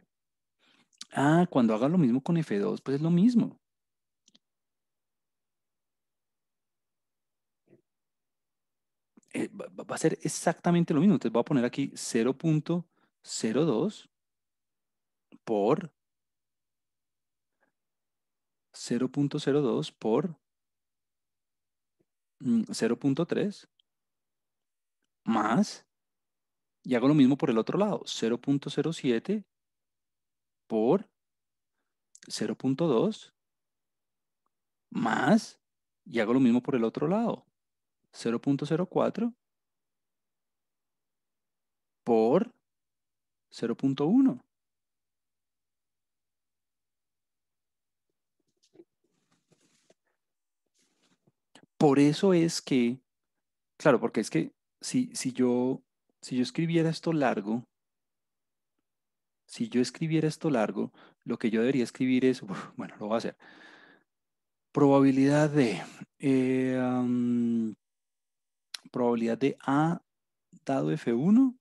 Ah, cuando haga lo mismo con F2, pues es lo mismo. Va a ser exactamente lo mismo. Entonces voy a poner aquí 0.02 por 0.02 por 0.3 más, y hago lo mismo por el otro lado, 0.07 por 0.2 más, y hago lo mismo por el otro lado, 0.04 por 0.1. Por eso es que, claro, porque es que si yo escribiera esto largo, si yo escribiera esto largo, lo que yo debería escribir es, bueno, lo voy a hacer. Probabilidad de, eh, am, probabilidad de A dado F1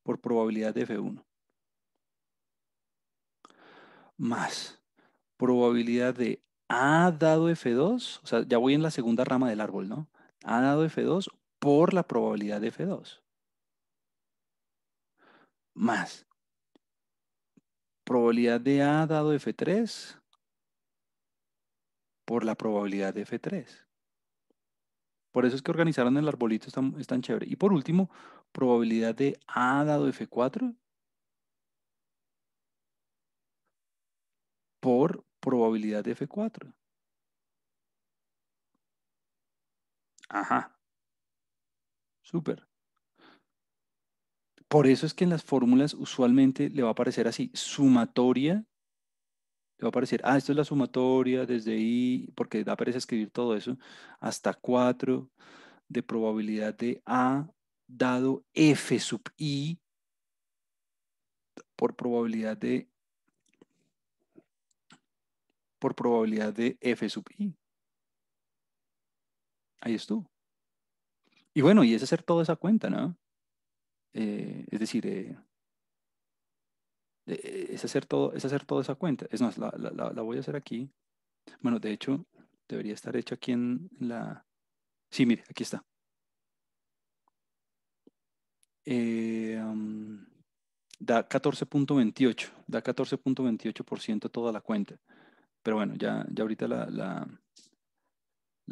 por probabilidad de F1 más probabilidad de A dado F2, o sea, ya voy en la segunda rama del árbol, ¿no? A dado F2 por la probabilidad de F2 más probabilidad de A dado F3 por la probabilidad de F3. Por eso es que organizaron el arbolito, es tan chévere. Y por último, probabilidad de A dado F4 por probabilidad de F4. Ajá, súper. Por eso es que en las fórmulas usualmente le va a aparecer así, sumatoria, le va a aparecer, esto es la sumatoria desde I, porque da pereza escribir todo eso, hasta 4 de probabilidad de A dado F sub I por probabilidad de F sub I. Ahí estuvo. Y bueno, y es hacer toda esa cuenta, ¿no? Es decir, es hacer toda esa cuenta. Es más, la voy a hacer aquí. Bueno, de hecho, debería estar hecho aquí en la... Sí, mire, aquí está. Am, da 14.28% toda la cuenta. Pero bueno, ya ahorita la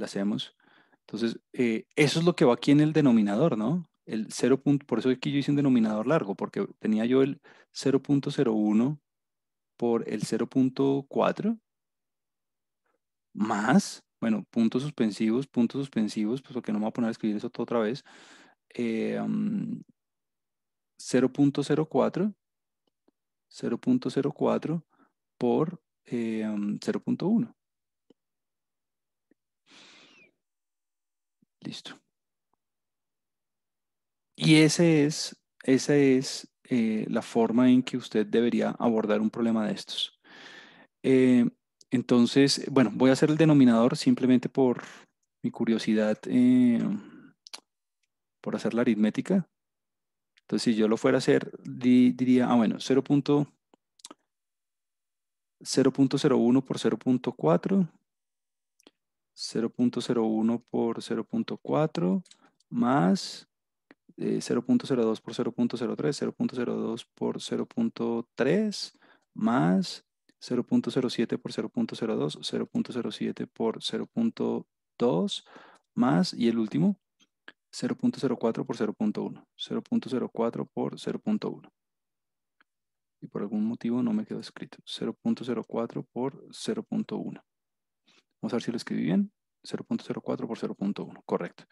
hacemos. Entonces, eso es lo que va aquí en el denominador, ¿no? El 0. Por eso aquí yo hice un denominador largo, porque tenía yo el 0.01 por el 0.4 más, bueno, puntos suspensivos, pues porque no me voy a poner a escribir eso todo otra vez, 0.04, 0.04 por 0.1. Listo. Y esa es la forma en que usted debería abordar un problema de estos. Eh, entonces, bueno, voy a hacer el denominador simplemente por mi curiosidad, por hacer la aritmética. Entonces, si yo lo fuera a hacer, diría, bueno, 0.01 por 0.4, 0.01 por 0.4, más 0.02 por 0.03, 0.02 por 0.3, más 0.07 por 0.02, 0.07 por 0.2, más, y el último, 0.04 por 0.1. 0.04 por 0.1. Y por algún motivo no me quedó escrito. 0.04 por 0.1. Vamos a ver si lo escribí bien. 0.04 por 0.1. Correcto.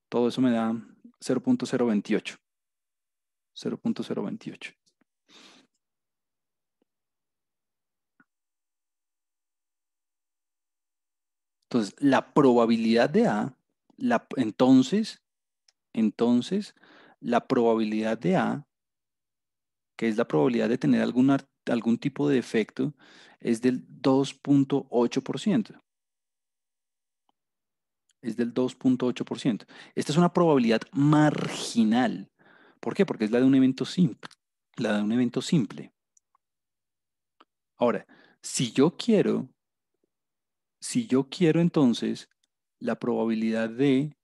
Todo eso me da 0.028. 0.028. Entonces, la probabilidad de A, entonces, la probabilidad de A, que es la probabilidad de tener algún tipo de defecto, es del 2.8%. Es del 2.8%. Esta es una probabilidad marginal. ¿Por qué? Porque es la de un evento simple. La de un evento simple. Ahora, si yo quiero entonces la probabilidad de,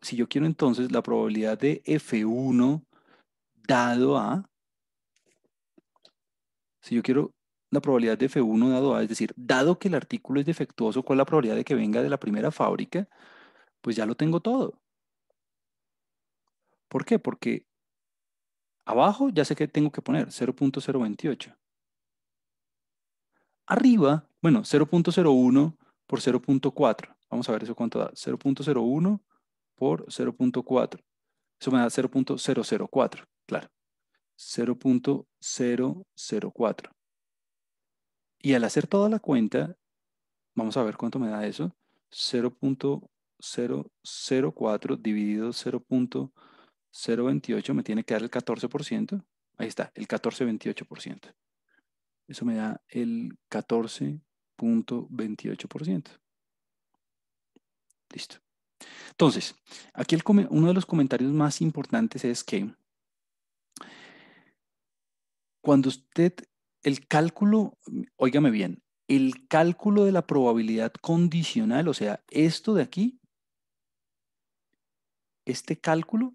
si yo quiero entonces la probabilidad de F1 dado a, si yo quiero la probabilidad de F1 dado a, es decir, dado que el artículo es defectuoso, ¿cuál es la probabilidad de que venga de la primera fábrica? Pues ya lo tengo todo. ¿Por qué? Porque abajo ya sé que tengo que poner 0.028. Arriba, bueno, 0.01 por 0.4. Vamos a ver eso cuánto da. 0.01 por 0.4. Eso me da 0.004, claro. 0.004. Y al hacer toda la cuenta, vamos a ver cuánto me da eso. 0.004 dividido 0.028 me tiene que dar el 14%. Ahí está, el 14,28%. Eso me da el 14.28%. Listo. Entonces, aquí uno de los comentarios más importantes es que cuando usted, el cálculo, óigame bien, el cálculo de la probabilidad condicional, o sea, esto de aquí, este cálculo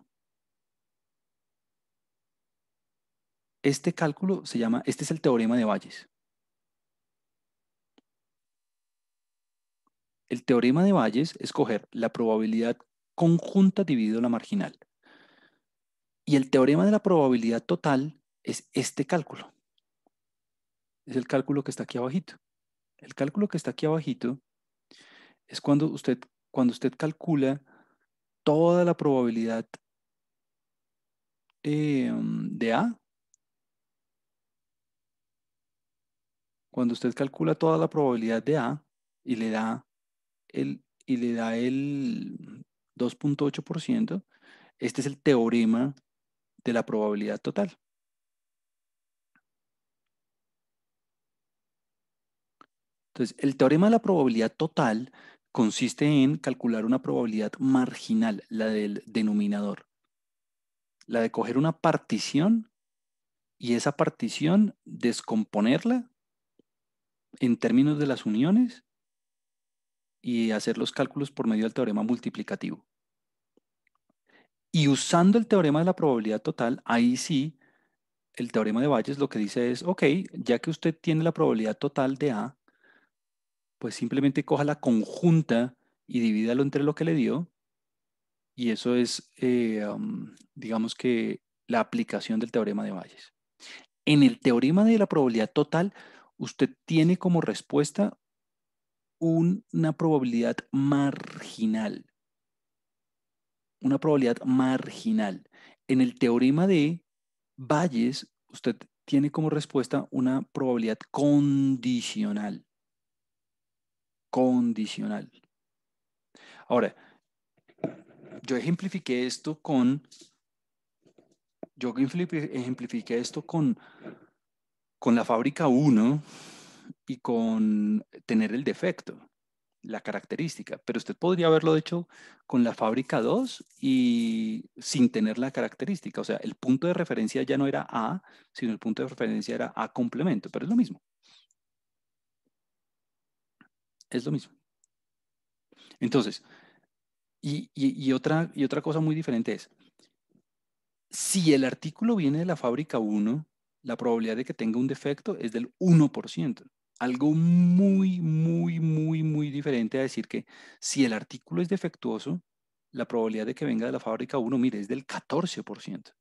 se llama, este es el teorema de Bayes. El teorema de Bayes es coger la probabilidad conjunta dividido la marginal. Y el teorema de la probabilidad total es este cálculo. Es el cálculo que está aquí abajito. El cálculo que está aquí abajito es cuando usted calcula toda la probabilidad de A, cuando usted calcula toda la probabilidad de A y le da el 2.8%, este es el teorema de la probabilidad total. Entonces, el teorema de la probabilidad total consiste en calcular una probabilidad marginal, la del denominador, la de coger una partición y esa partición descomponerla en términos de las uniones y hacer los cálculos por medio del teorema multiplicativo. Y usando el teorema de la probabilidad total, ahí sí, el teorema de Bayes lo que dice es, ok, ya que usted tiene la probabilidad total de A, pues simplemente coja la conjunta y divídalo entre lo que le dio, y eso es, digamos que, la aplicación del teorema de Bayes. En el teorema de la probabilidad total, usted tiene como respuesta una probabilidad marginal. Una probabilidad marginal. En el teorema de Bayes, usted tiene como respuesta una probabilidad condicional. Condicional. Ahora, yo ejemplifiqué esto con la fábrica 1 y con tener el defecto, la característica, pero usted podría haberlo hecho con la fábrica 2 y sin tener la característica. O sea, el punto de referencia ya no era A, sino el punto de referencia era A complemento, pero es lo mismo. Es lo mismo. Entonces, y otra cosa muy diferente es, si el artículo viene de la fábrica 1, la probabilidad de que tenga un defecto es del 1%. Algo muy, muy, muy, muy diferente a decir que si el artículo es defectuoso, la probabilidad de que venga de la fábrica uno, mire, es del 14%.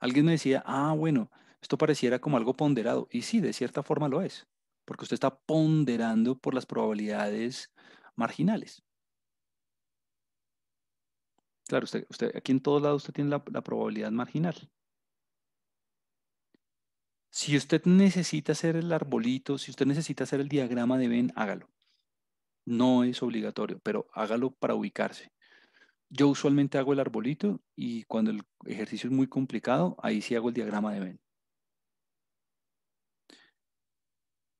Alguien me decía, bueno, esto pareciera como algo ponderado. Y sí, de cierta forma lo es, porque usted está ponderando por las probabilidades marginales. Claro, usted aquí en todos lados usted tiene la probabilidad marginal. Si usted necesita hacer el arbolito, si usted necesita hacer el diagrama de Venn, hágalo. No es obligatorio, pero hágalo para ubicarse. Yo usualmente hago el arbolito y cuando el ejercicio es muy complicado, ahí sí hago el diagrama de Venn.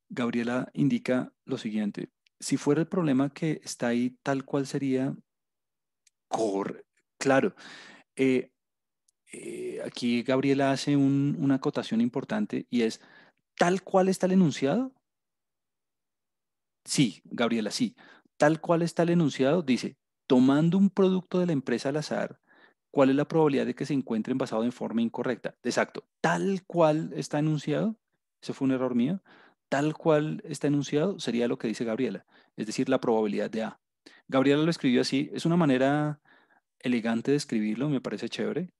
Gabriela indica lo siguiente: si fuera el problema que está ahí tal cual sería, claro, eh, aquí Gabriela hace una acotación importante y es, ¿tal cual está el enunciado? Sí, Gabriela, sí. Tal cual está el enunciado, dice, tomando un producto de la empresa al azar, ¿cuál es la probabilidad de que se encuentre envasado en forma incorrecta? Exacto. Tal cual está enunciado, eso fue un error mío. Tal cual está enunciado sería lo que dice Gabriela, es decir, la probabilidad de A. Gabriela lo escribió así, es una manera elegante de escribirlo, me parece chévere.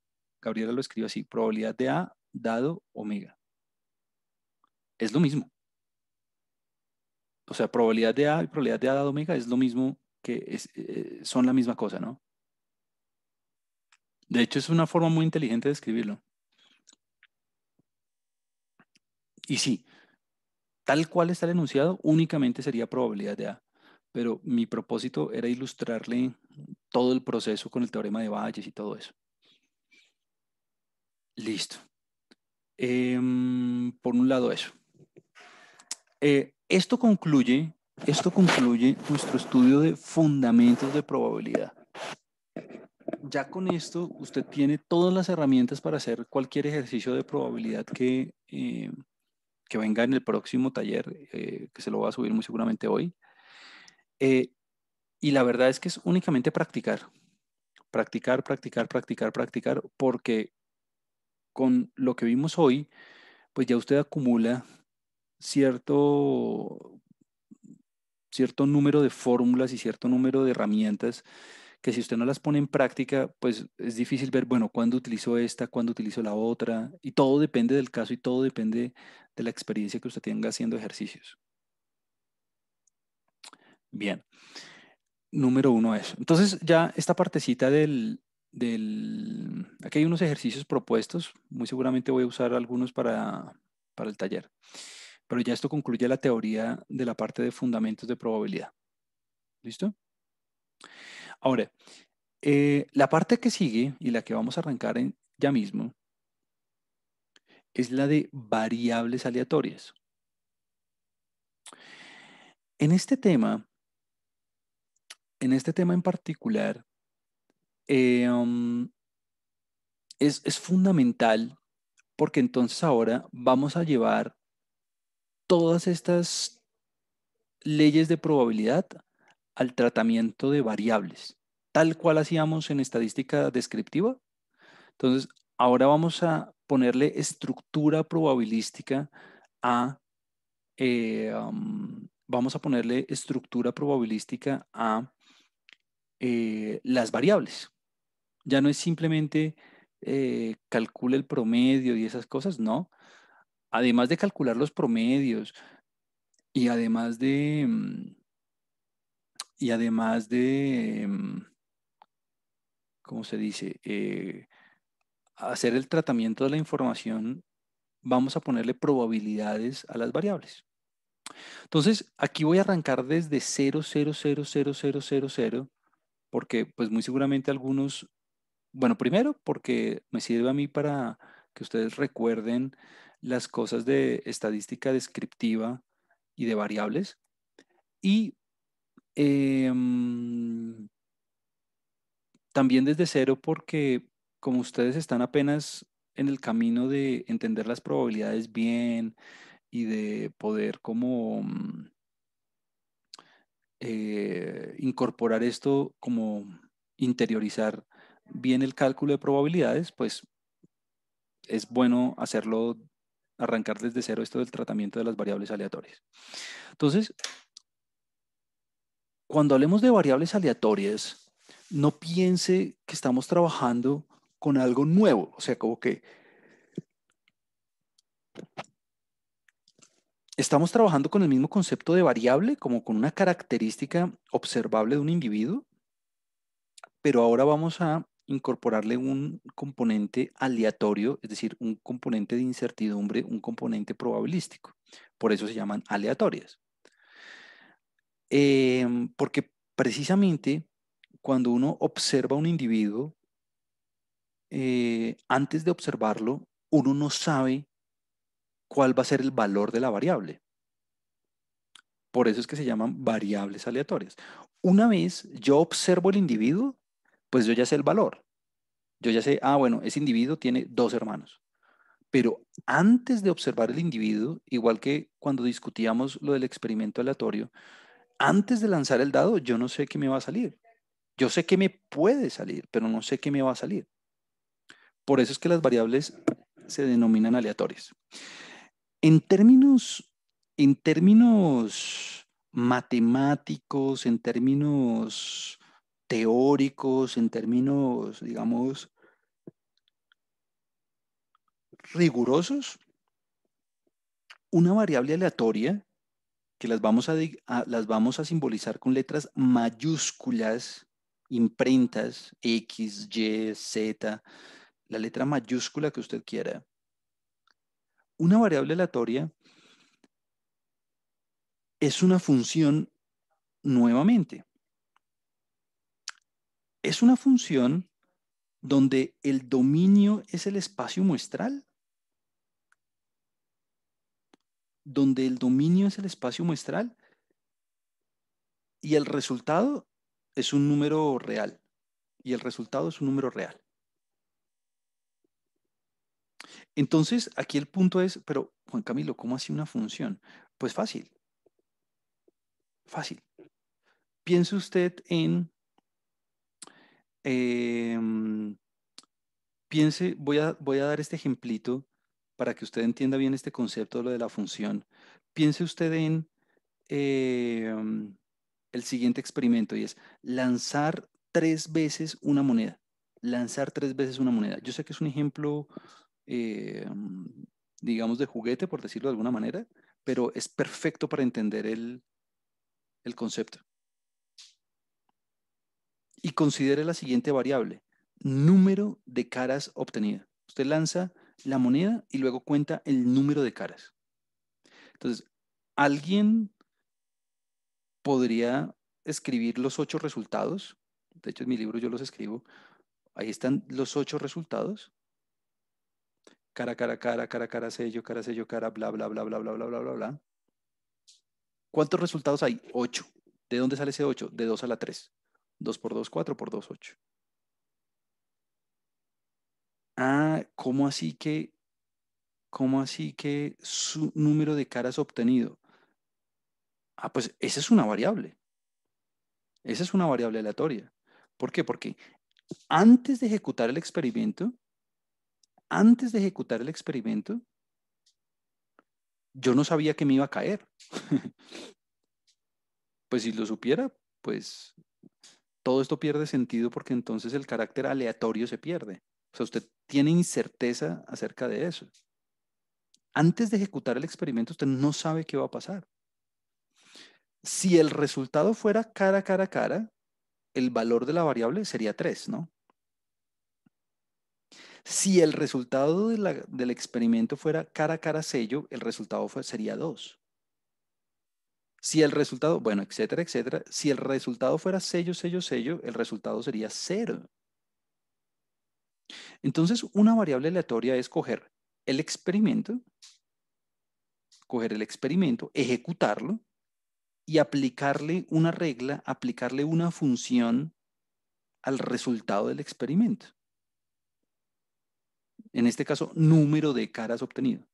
Gabriela lo escribió así, probabilidad de A dado omega. Es lo mismo. O sea, probabilidad de A y probabilidad de A dado omega es lo mismo son la misma cosa, ¿no? De hecho, es una forma muy inteligente de escribirlo. Y sí, tal cual está el enunciado, únicamente sería probabilidad de A. Pero mi propósito era ilustrarle todo el proceso con el teorema de Bayes y todo eso. Listo. Por un lado eso. Esto concluye nuestro estudio de fundamentos de probabilidad. Ya con esto usted tiene todas las herramientas para hacer cualquier ejercicio de probabilidad que venga en el próximo taller, que se lo va a subir muy seguramente hoy. Eh, y la verdad es que es únicamente practicar, practicar, practicar, practicar, practicar, porque con lo que vimos hoy, pues ya usted acumula cierto, cierto número de fórmulas y cierto número de herramientas que si usted no las pone en práctica, pues es difícil ver, bueno, cuándo utilizo esta, cuándo utilizo la otra, y todo depende del caso y todo depende de la experiencia que usted tenga haciendo ejercicios. Bien, número uno eso. Entonces ya esta partecita aquí hay unos ejercicios propuestos, muy seguramente voy a usar algunos para el taller, pero ya esto concluye la teoría de la parte de fundamentos de probabilidad. ¿Listo? Ahora, la parte que sigue y la que vamos a arrancar ya mismo es la de variables aleatorias. En este tema, en particular, eh, um, es fundamental porque entonces ahora vamos a llevar todas estas leyes de probabilidad al tratamiento de variables, tal cual hacíamos en estadística descriptiva. Entonces, ahora vamos a ponerle estructura probabilística vamos a ponerle estructura probabilística a las variables. Ya no es simplemente calcula el promedio y esas cosas, no. Además de calcular los promedios y además de, ¿cómo se dice? Hacer el tratamiento de la información, vamos a ponerle probabilidades a las variables. Entonces, aquí voy a arrancar desde 0,0000000, porque pues muy seguramente algunos, bueno, primero porque me sirve a mí para que ustedes recuerden las cosas de estadística descriptiva y de variables. Y también desde cero porque como ustedes están apenas en el camino de entender las probabilidades bien y de poder como incorporar esto, como interiorizar bien el cálculo de probabilidades, pues es bueno hacerlo arrancar desde cero esto del tratamiento de las variables aleatorias. Entonces, cuando hablemos de variables aleatorias, no piense que estamos trabajando con algo nuevo, o sea, como que estamos trabajando con el mismo concepto de variable, como con una característica observable de un individuo, pero ahora vamos a incorporarle un componente aleatorio, es decir, un componente de incertidumbre, un componente probabilístico. Por eso se llaman aleatorias. Porque precisamente cuando uno observa a un individuo, antes de observarlo, uno no sabe cuál va a ser el valor de la variable. Por eso es que se llaman variables aleatorias. Una vez yo observo el individuo, pues yo ya sé el valor. Yo ya sé, bueno, ese individuo tiene 2 hermanos. Pero antes de observar el individuo, igual que cuando discutíamos lo del experimento aleatorio, antes de lanzar el dado, yo no sé qué me va a salir. Yo sé que me puede salir, pero no sé qué me va a salir. Por eso es que las variables se denominan aleatorias. En términos, en términos matemáticos, en términos teóricos, en términos, digamos, rigurosos, una variable aleatoria que las vamos a simbolizar con letras mayúsculas, imprentas, X, Y, Z, la letra mayúscula que usted quiera. Una variable aleatoria es una función nuevamente. Es una función donde el dominio es el espacio muestral, donde el dominio es el espacio muestral y el resultado es un número real. Y el resultado es un número real. Entonces, aquí el punto es, pero Juan Camilo, ¿cómo así una función? Pues fácil, fácil. Piense usted en, em, voy a dar este ejemplito para que usted entienda bien este concepto de lo de la función. Piense usted en em, el siguiente experimento y es lanzar 3 veces una moneda. Lanzar 3 veces una moneda. Yo sé que es un ejemplo, digamos, de juguete, por decirlo de alguna manera, pero es perfecto para entender el concepto. Y considere la siguiente variable, número de caras obtenida. Usted lanza la moneda y luego cuenta el número de caras. Entonces, alguien podría escribir los 8 resultados. De hecho, en mi libro yo los escribo. Ahí están los 8 resultados. Cara, cara, cara, cara, cara, sello, cara, bla, bla, bla, bla, bla, bla, bla, bla, bla. ¿Cuántos resultados hay? 8. ¿De dónde sale ese 8? De 2 a la 3. 2 por 2, 4 por 2, 8. ¿Cómo así que su número de caras obtenido? Pues esa es una variable. Esa es una variable aleatoria. ¿Por qué? Porque antes de ejecutar el experimento, antes de ejecutar el experimento, yo no sabía que me iba a caer. Pues si lo supiera, pues todo esto pierde sentido porque entonces el carácter aleatorio se pierde. O sea, usted tiene incerteza acerca de eso. Antes de ejecutar el experimento, usted no sabe qué va a pasar. Si el resultado fuera cara, cara, cara, el valor de la variable sería 3, ¿no? Si el resultado del experimento fuera cara, cara, sello, el resultado sería 2. Si el resultado, bueno, etcétera, etcétera. Si el resultado fuera sello, sello, sello, el resultado sería 0. Entonces, una variable aleatoria es el experimento, coger el experimento, ejecutarlo y aplicarle una regla, aplicarle una función al resultado del experimento. En este caso, número de caras obtenido.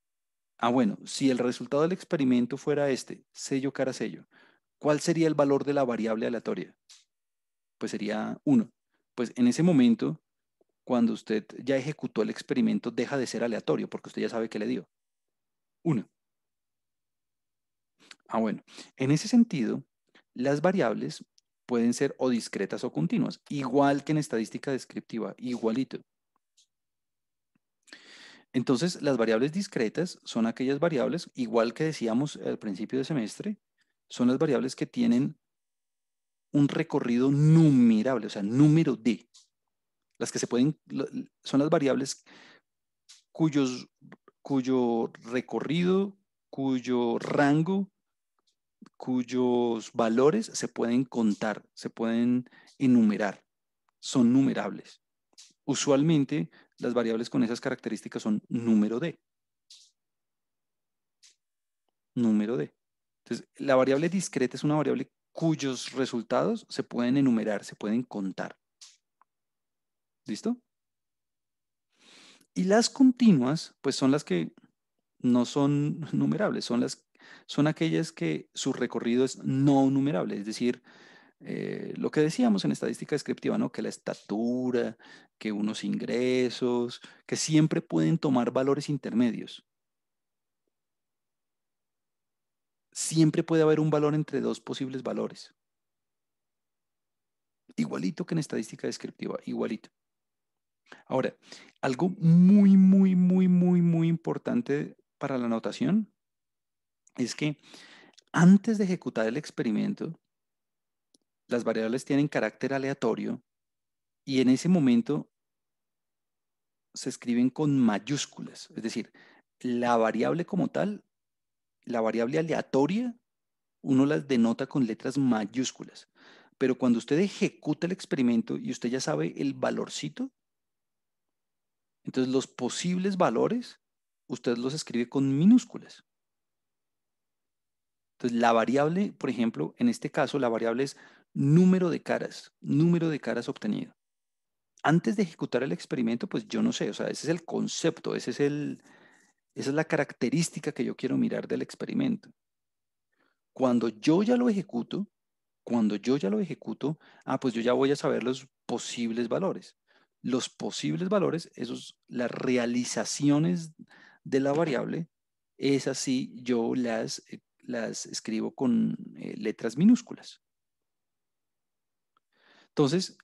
Bueno, si el resultado del experimento fuera este, sello, cara, sello, ¿cuál sería el valor de la variable aleatoria? Pues sería 1. Pues en ese momento, cuando usted ya ejecutó el experimento, deja de ser aleatorio porque usted ya sabe qué le dio. Una. Bueno, en ese sentido, las variables pueden ser o discretas o continuas, igual que en estadística descriptiva, igualito. Entonces, las variables discretas son aquellas variables, igual que decíamos al principio de semestre, son las variables que tienen un recorrido numerable, o sea, número de. Las que se pueden, son las variables cuyo recorrido, cuyo rango, cuyos valores se pueden contar, se pueden enumerar, son numerables. Usualmente las variables con esas características son número de. Número de. Entonces, la variable discreta es una variable cuyos resultados se pueden enumerar, se pueden contar. ¿Listo? Y las continuas, pues son las que no son numerables, son aquellas que su recorrido es no numerable, es decir, lo que decíamos en estadística descriptiva, ¿no? Que la estatura, que unos ingresos, que siempre pueden tomar valores intermedios. Siempre puede haber un valor entre dos posibles valores. Igualito que en estadística descriptiva, igualito. Ahora, algo muy, muy, muy, muy, muy importante para la notación es que antes de ejecutar el experimento, las variables tienen carácter aleatorio y en ese momento se escriben con mayúsculas. Es decir, la variable como tal, la variable aleatoria, uno las denota con letras mayúsculas. Pero cuando usted ejecuta el experimento y usted ya sabe el valorcito, entonces los posibles valores, usted los escribe con minúsculas. Entonces la variable, por ejemplo, en este caso, la variable es número de caras obtenido. Antes de ejecutar el experimento, pues yo no sé, o sea, ese es el concepto, esa es la característica que yo quiero mirar del experimento. Cuando yo ya lo ejecuto, pues yo ya voy a saber los posibles valores. Los posibles valores, las realizaciones de la variable, esas sí yo las escribo con letras minúsculas. Entonces,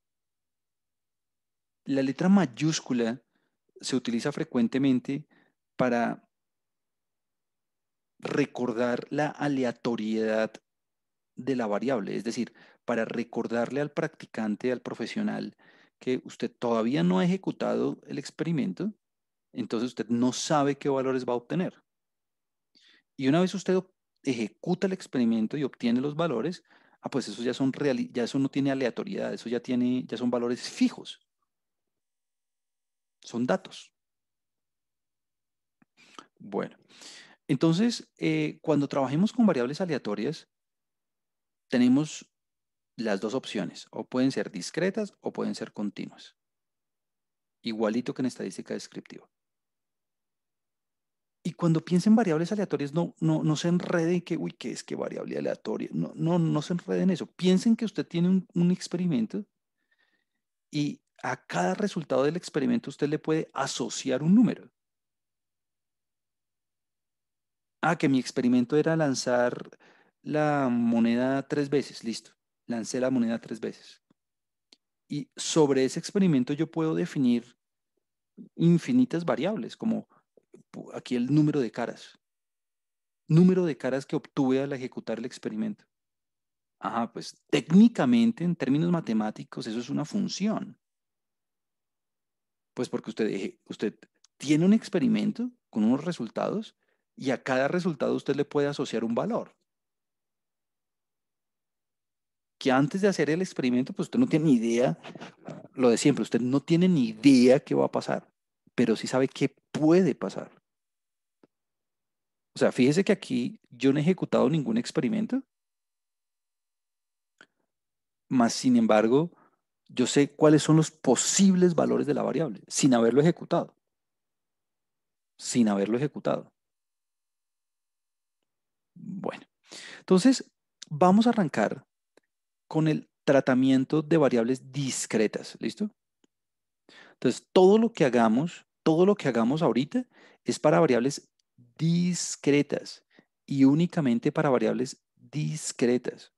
la letra mayúscula se utiliza frecuentemente para recordar la aleatoriedad de la variable, es decir, para recordarle al practicante, al profesional, que usted todavía no ha ejecutado el experimento, entonces usted no sabe qué valores va a obtener. Y una vez usted ejecuta el experimento y obtiene los valores, pues eso ya eso no tiene aleatoriedad, eso ya son valores fijos, son datos. Bueno, entonces, cuando trabajemos con variables aleatorias, tenemos las dos opciones, o pueden ser discretas o pueden ser continuas, igualito que en estadística descriptiva. Y cuando piensen en variables aleatorias, no se enreden que, uy, ¿qué es que variable aleatoria? No se enreden en eso. Piensen que usted tiene un experimento y a cada resultado del experimento usted le puede asociar un número. Que mi experimento era lanzar la moneda 3 veces, listo. Lancé la moneda 3 veces. Y sobre ese experimento yo puedo definir infinitas variables, como aquí el número de caras que obtuve al ejecutar el experimento. Pues técnicamente, en términos matemáticos, eso es una función. Pues porque usted tiene un experimento con unos resultados y a cada resultado usted le puede asociar un valor. Que antes de hacer el experimento, pues usted no tiene ni idea, lo de siempre, usted no tiene ni idea qué va a pasar, pero sí sabe qué puede pasar. O sea, fíjese que aquí yo no he ejecutado ningún experimento, más sin embargo, yo sé cuáles son los posibles valores de la variable, sin haberlo ejecutado, sin haberlo ejecutado. Bueno, entonces vamos a arrancar con el tratamiento de variables discretas, ¿listo? Entonces, todo lo que hagamos ahorita es para variables discretas y únicamente para variables discretas.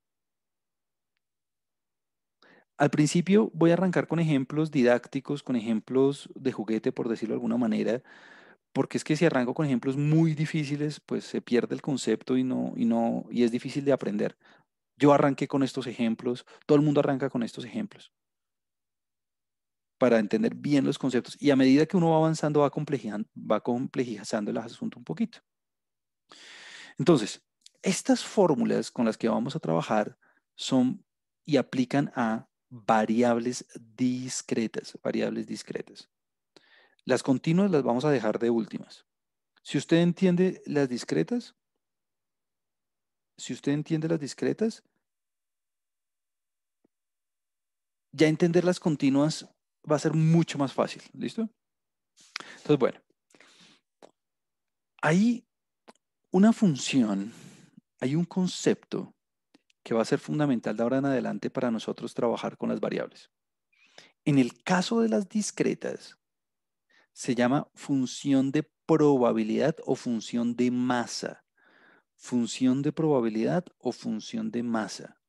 Al principio voy a arrancar con ejemplos didácticos, con ejemplos de juguete, por decirlo de alguna manera, porque es que si arranco con ejemplos muy difíciles, pues se pierde el concepto y es difícil de aprender. Yo arranqué con estos ejemplos, todo el mundo arranca con estos ejemplos para entender bien los conceptos y a medida que uno va avanzando va complejizando el asunto un poquito. Entonces, estas fórmulas con las que vamos a trabajar son y aplican a variables discretas, variables discretas. Las continuas las vamos a dejar de últimas. Si usted entiende las discretas, si usted entiende las discretas, ya entender las continuas va a ser mucho más fácil. ¿Listo? Entonces, bueno, hay una función, hay un concepto que va a ser fundamental de ahora en adelante para nosotros trabajar con las variables. En el caso de las discretas, se llama función de probabilidad o función de masa. Función de probabilidad o función de masa.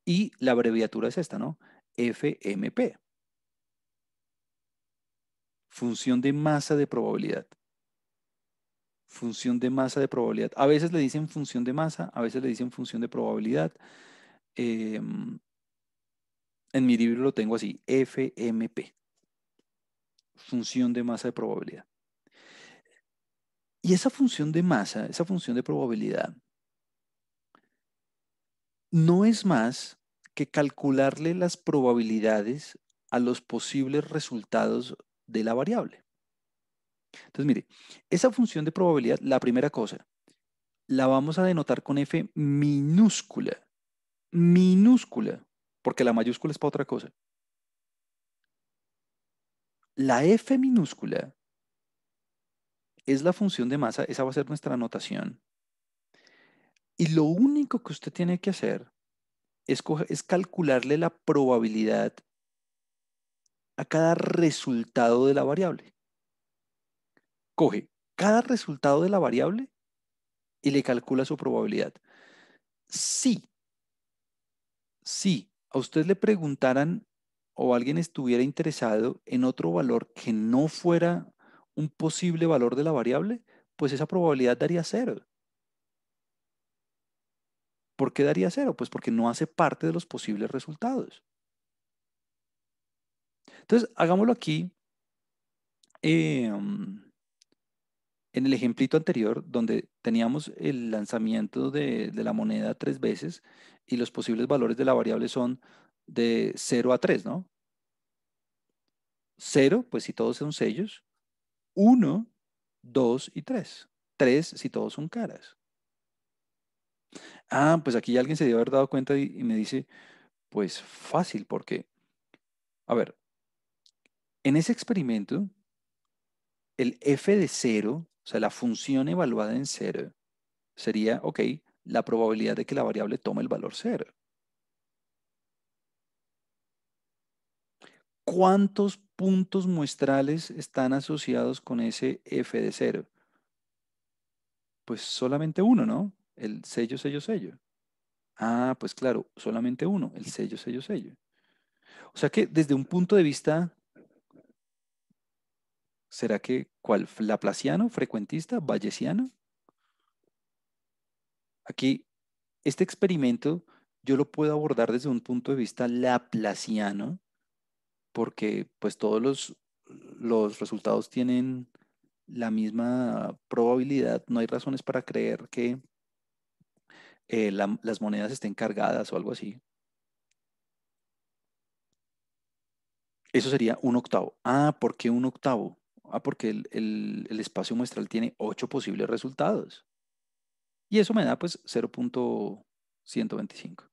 Y la abreviatura es esta, ¿no? FMP. Función de masa de probabilidad. Función de masa de probabilidad. A veces le dicen función de masa, a veces le dicen función de probabilidad. En mi libro lo tengo así, FMP. Función de masa de probabilidad. Y esa función de masa, esa función de probabilidad, no es más que calcularle las probabilidades a los posibles resultados de la variable. Entonces, mire, esa función de probabilidad, la primera cosa, la vamos a denotar con F minúscula, minúscula, porque la mayúscula es para otra cosa. La F minúscula es la función de masa, esa va a ser nuestra anotación. Y lo único que usted tiene que hacer es calcularle la probabilidad a cada resultado de la variable. Coge cada resultado de la variable y le calcula su probabilidad. Si, si a usted le preguntaran o alguien estuviera interesado en otro valor que no fuera un posible valor de la variable, pues esa probabilidad daría cero. ¿Por qué daría cero? Pues porque no hace parte de los posibles resultados. Entonces, hagámoslo aquí en el ejemplito anterior, donde teníamos el lanzamiento de la moneda 3 veces y los posibles valores de la variable son de 0 a 3, ¿no? 0, pues si todos son sellos. 1, 2 y 3. 3 si todos son caras. Ah, pues aquí alguien se debe haber dado cuenta y me dice, pues fácil, porque, a ver, en ese experimento, el f de 0, o sea, la función evaluada en 0, sería, ok, la probabilidad de que la variable tome el valor 0. ¿Cuántos puntos muestrales están asociados con ese f de 0? Pues solamente uno, ¿no? El sello, sello, sello. Ah, pues claro, solamente uno, el sello, sello, sello. O sea que desde un punto de vista, ¿será que cuál? ¿Laplaciano, frecuentista, bayesiano? Aquí, este experimento yo lo puedo abordar desde un punto de vista laplaciano, porque pues todos los resultados tienen la misma probabilidad. No hay razones para creer que las monedas estén cargadas o algo así. Eso sería un octavo. Ah, ¿por qué un octavo? Ah, porque el espacio muestral tiene 8 posibles resultados. Y eso me da pues 0.125.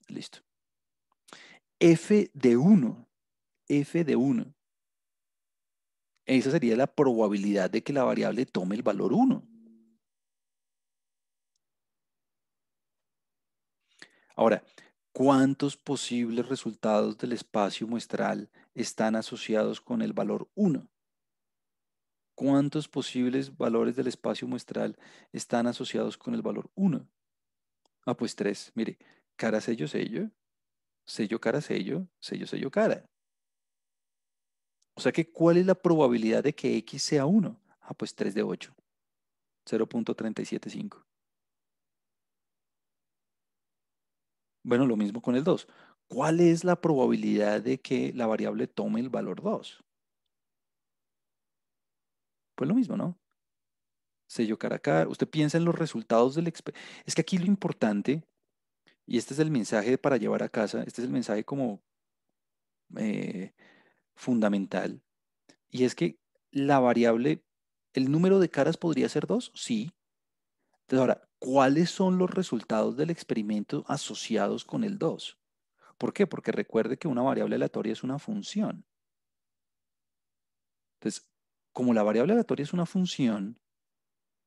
Listo. F de 1. F de 1. Esa sería la probabilidad de que la variable tome el valor 1. Ahora, ¿cuántos posibles resultados del espacio muestral están asociados con el valor 1? ¿Cuántos posibles valores del espacio muestral están asociados con el valor 1? Ah, pues 3. Mire, cara, sello, sello, sello, cara, sello, sello, sello, cara. O sea que, ¿cuál es la probabilidad de que X sea 1? Ah, pues 3 de 8, 0.375. Bueno, lo mismo con el 2. ¿Cuál es la probabilidad de que la variable tome el valor 2? Pues lo mismo, ¿no? Sello cara a cara. Usted piensa en los resultados del experimento. Es que aquí lo importante, y este es el mensaje para llevar a casa, este es el mensaje como eh, fundamental, y es que la variable, el número de caras podría ser 2, sí. Entonces ahora, ¿cuáles son los resultados del experimento asociados con el 2? ¿Por qué? Porque recuerde que una variable aleatoria es una función. Entonces, como la variable aleatoria es una función,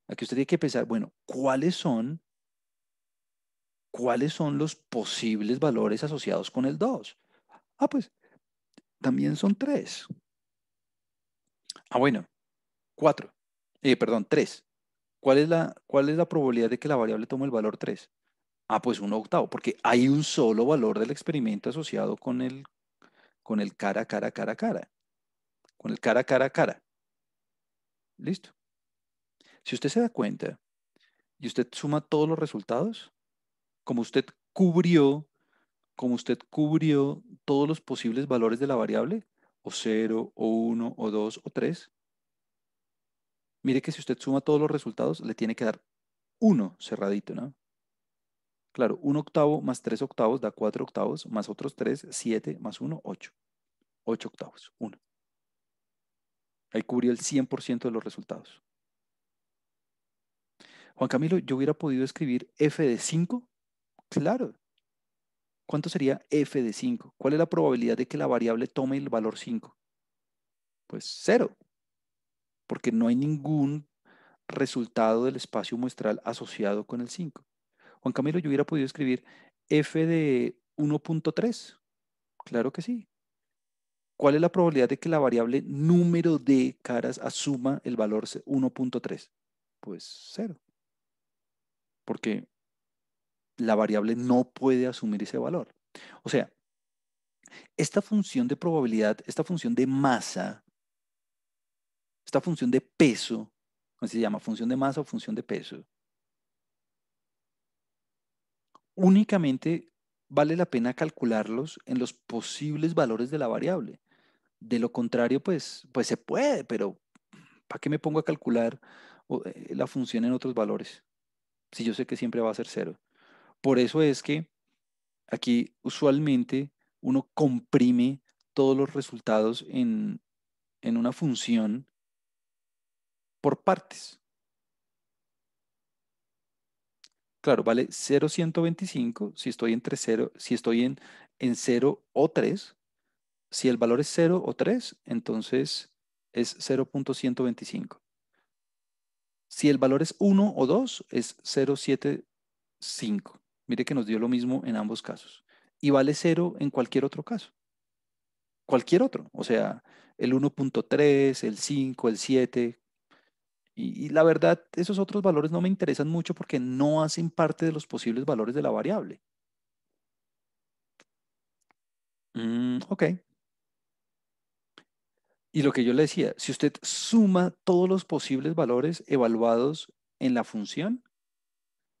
aquí usted tiene que pensar, bueno, ¿cuáles son los posibles valores asociados con el 2? Ah, pues también son 3. Ah, bueno, 4. Perdón, 3. ¿Cuál es la probabilidad de que la variable tome el valor 3? Ah, pues 1/8, porque hay un solo valor del experimento asociado con el cara, cara, cara, cara. Con el cara, cara, cara. Listo. Si usted se da cuenta y usted suma todos los resultados, como usted cubrió, como usted cubrió todos los posibles valores de la variable, o 0, o 1, o 2, o 3, mire que si usted suma todos los resultados, le tiene que dar 1 cerradito, ¿no? Claro, 1/8 más 3/8 da 4/8, más otros 3, 7, más 1, 8. 8/8, 1. Ahí cubrió el 100% de los resultados. Juan Camilo, ¿yo hubiera podido escribir f de 5? Claro. ¿Cuánto sería f de 5? ¿Cuál es la probabilidad de que la variable tome el valor 5? Pues 0, porque no hay ningún resultado del espacio muestral asociado con el 5. Juan Camilo, ¿yo hubiera podido escribir f de 1.3? Claro que sí. ¿Cuál es la probabilidad de que la variable número de caras asuma el valor 1.3? Pues 0, porque la variable no puede asumir ese valor. O sea, esta función de probabilidad, esta función de masa, esta función de peso, ¿cómo se llama? Función de masa o función de peso, únicamente vale la pena calcularlos en los posibles valores de la variable. De lo contrario, pues se puede, pero ¿para qué me pongo a calcular la función en otros valores? Si yo sé que siempre va a ser 0. Por eso es que aquí usualmente uno comprime todos los resultados en una función por partes. Claro, vale 0,125 si estoy entre 0, si estoy en 0 o 3. Si el valor es 0 o 3, entonces es 0.125. Si el valor es 1 o 2, es 0,75. Mire que nos dio lo mismo en ambos casos. Y vale 0 en cualquier otro caso. Cualquier otro. O sea, el 1.3, el 5, el 7. Y la verdad, esos otros valores no me interesan mucho porque no hacen parte de los posibles valores de la variable. Ok. Y lo que yo le decía, si usted suma todos los posibles valores evaluados en la función,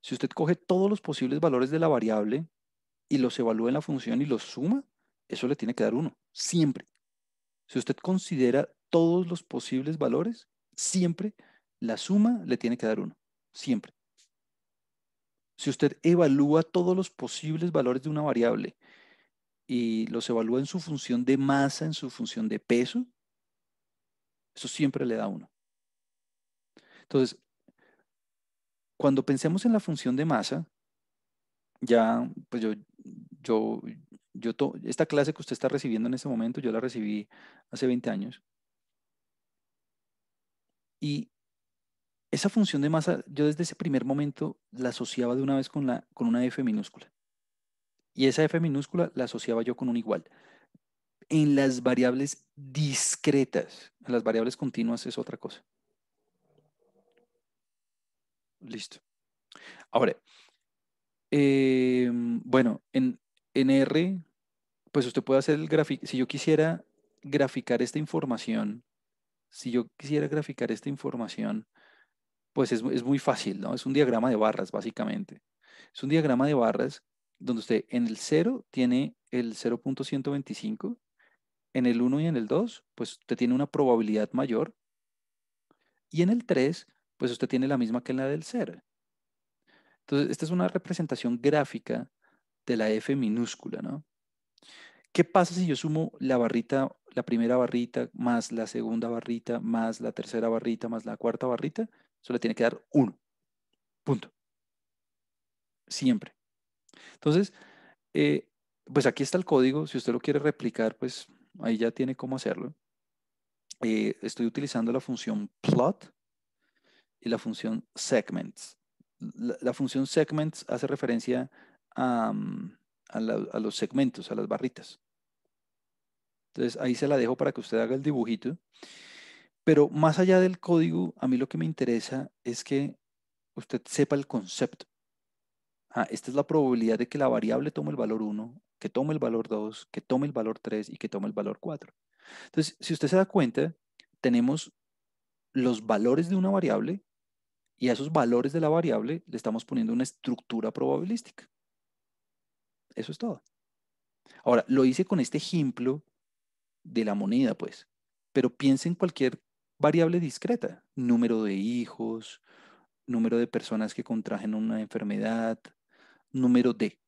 si usted coge todos los posibles valores de la variable y los evalúa en la función y los suma, eso le tiene que dar 1, siempre. Si usted considera todos los posibles valores, siempre la suma le tiene que dar 1, siempre. Si usted evalúa todos los posibles valores de una variable y los evalúa en su función de masa, en su función de peso, eso siempre le da 1. Entonces, cuando pensemos en la función de masa, ya, pues yo, esta clase que usted está recibiendo en este momento, yo la recibí hace 20 años. Y esa función de masa, yo desde ese primer momento la asociaba de una vez con una f minúscula. Y esa f minúscula la asociaba yo con un igual. En las variables discretas, en las variables continuas es otra cosa. Listo. Ahora, bueno, en R, pues usted puede hacer el gráfico. Si yo quisiera graficar esta información, si yo quisiera graficar esta información, pues es muy fácil, ¿no? Es un diagrama de barras, básicamente. Es un diagrama de barras donde usted en el 0 tiene el 0.125, en el 1 y en el 2, pues usted tiene una probabilidad mayor, y en el 3, pues usted tiene la misma que en la del 0. Entonces, esta es una representación gráfica de la F minúscula, ¿no? ¿Qué pasa si yo sumo la barrita, la primera barrita, más la segunda barrita, más la tercera barrita, más la cuarta barrita? Eso le tiene que dar 1, punto. Siempre. Entonces, eh, pues aquí está el código. Si usted lo quiere replicar, pues ahí ya tiene cómo hacerlo. Estoy utilizando la función plot y la función segments. La función segments hace referencia a, a los segmentos, a las barritas. Entonces ahí se la dejo para que usted haga el dibujito. Pero más allá del código, a mí lo que me interesa es que usted sepa el concepto. Esta es la probabilidad de que la variable tome el valor 1, que tome el valor 2, que tome el valor 3 y que tome el valor 4. Entonces, si usted se da cuenta, tenemos los valores de una variable y a esos valores de la variable le estamos poniendo una estructura probabilística. Eso es todo. Ahora, lo hice con este ejemplo de la moneda, pues, pero piense en cualquier variable discreta, número de hijos, número de personas que contrajen una enfermedad, número de.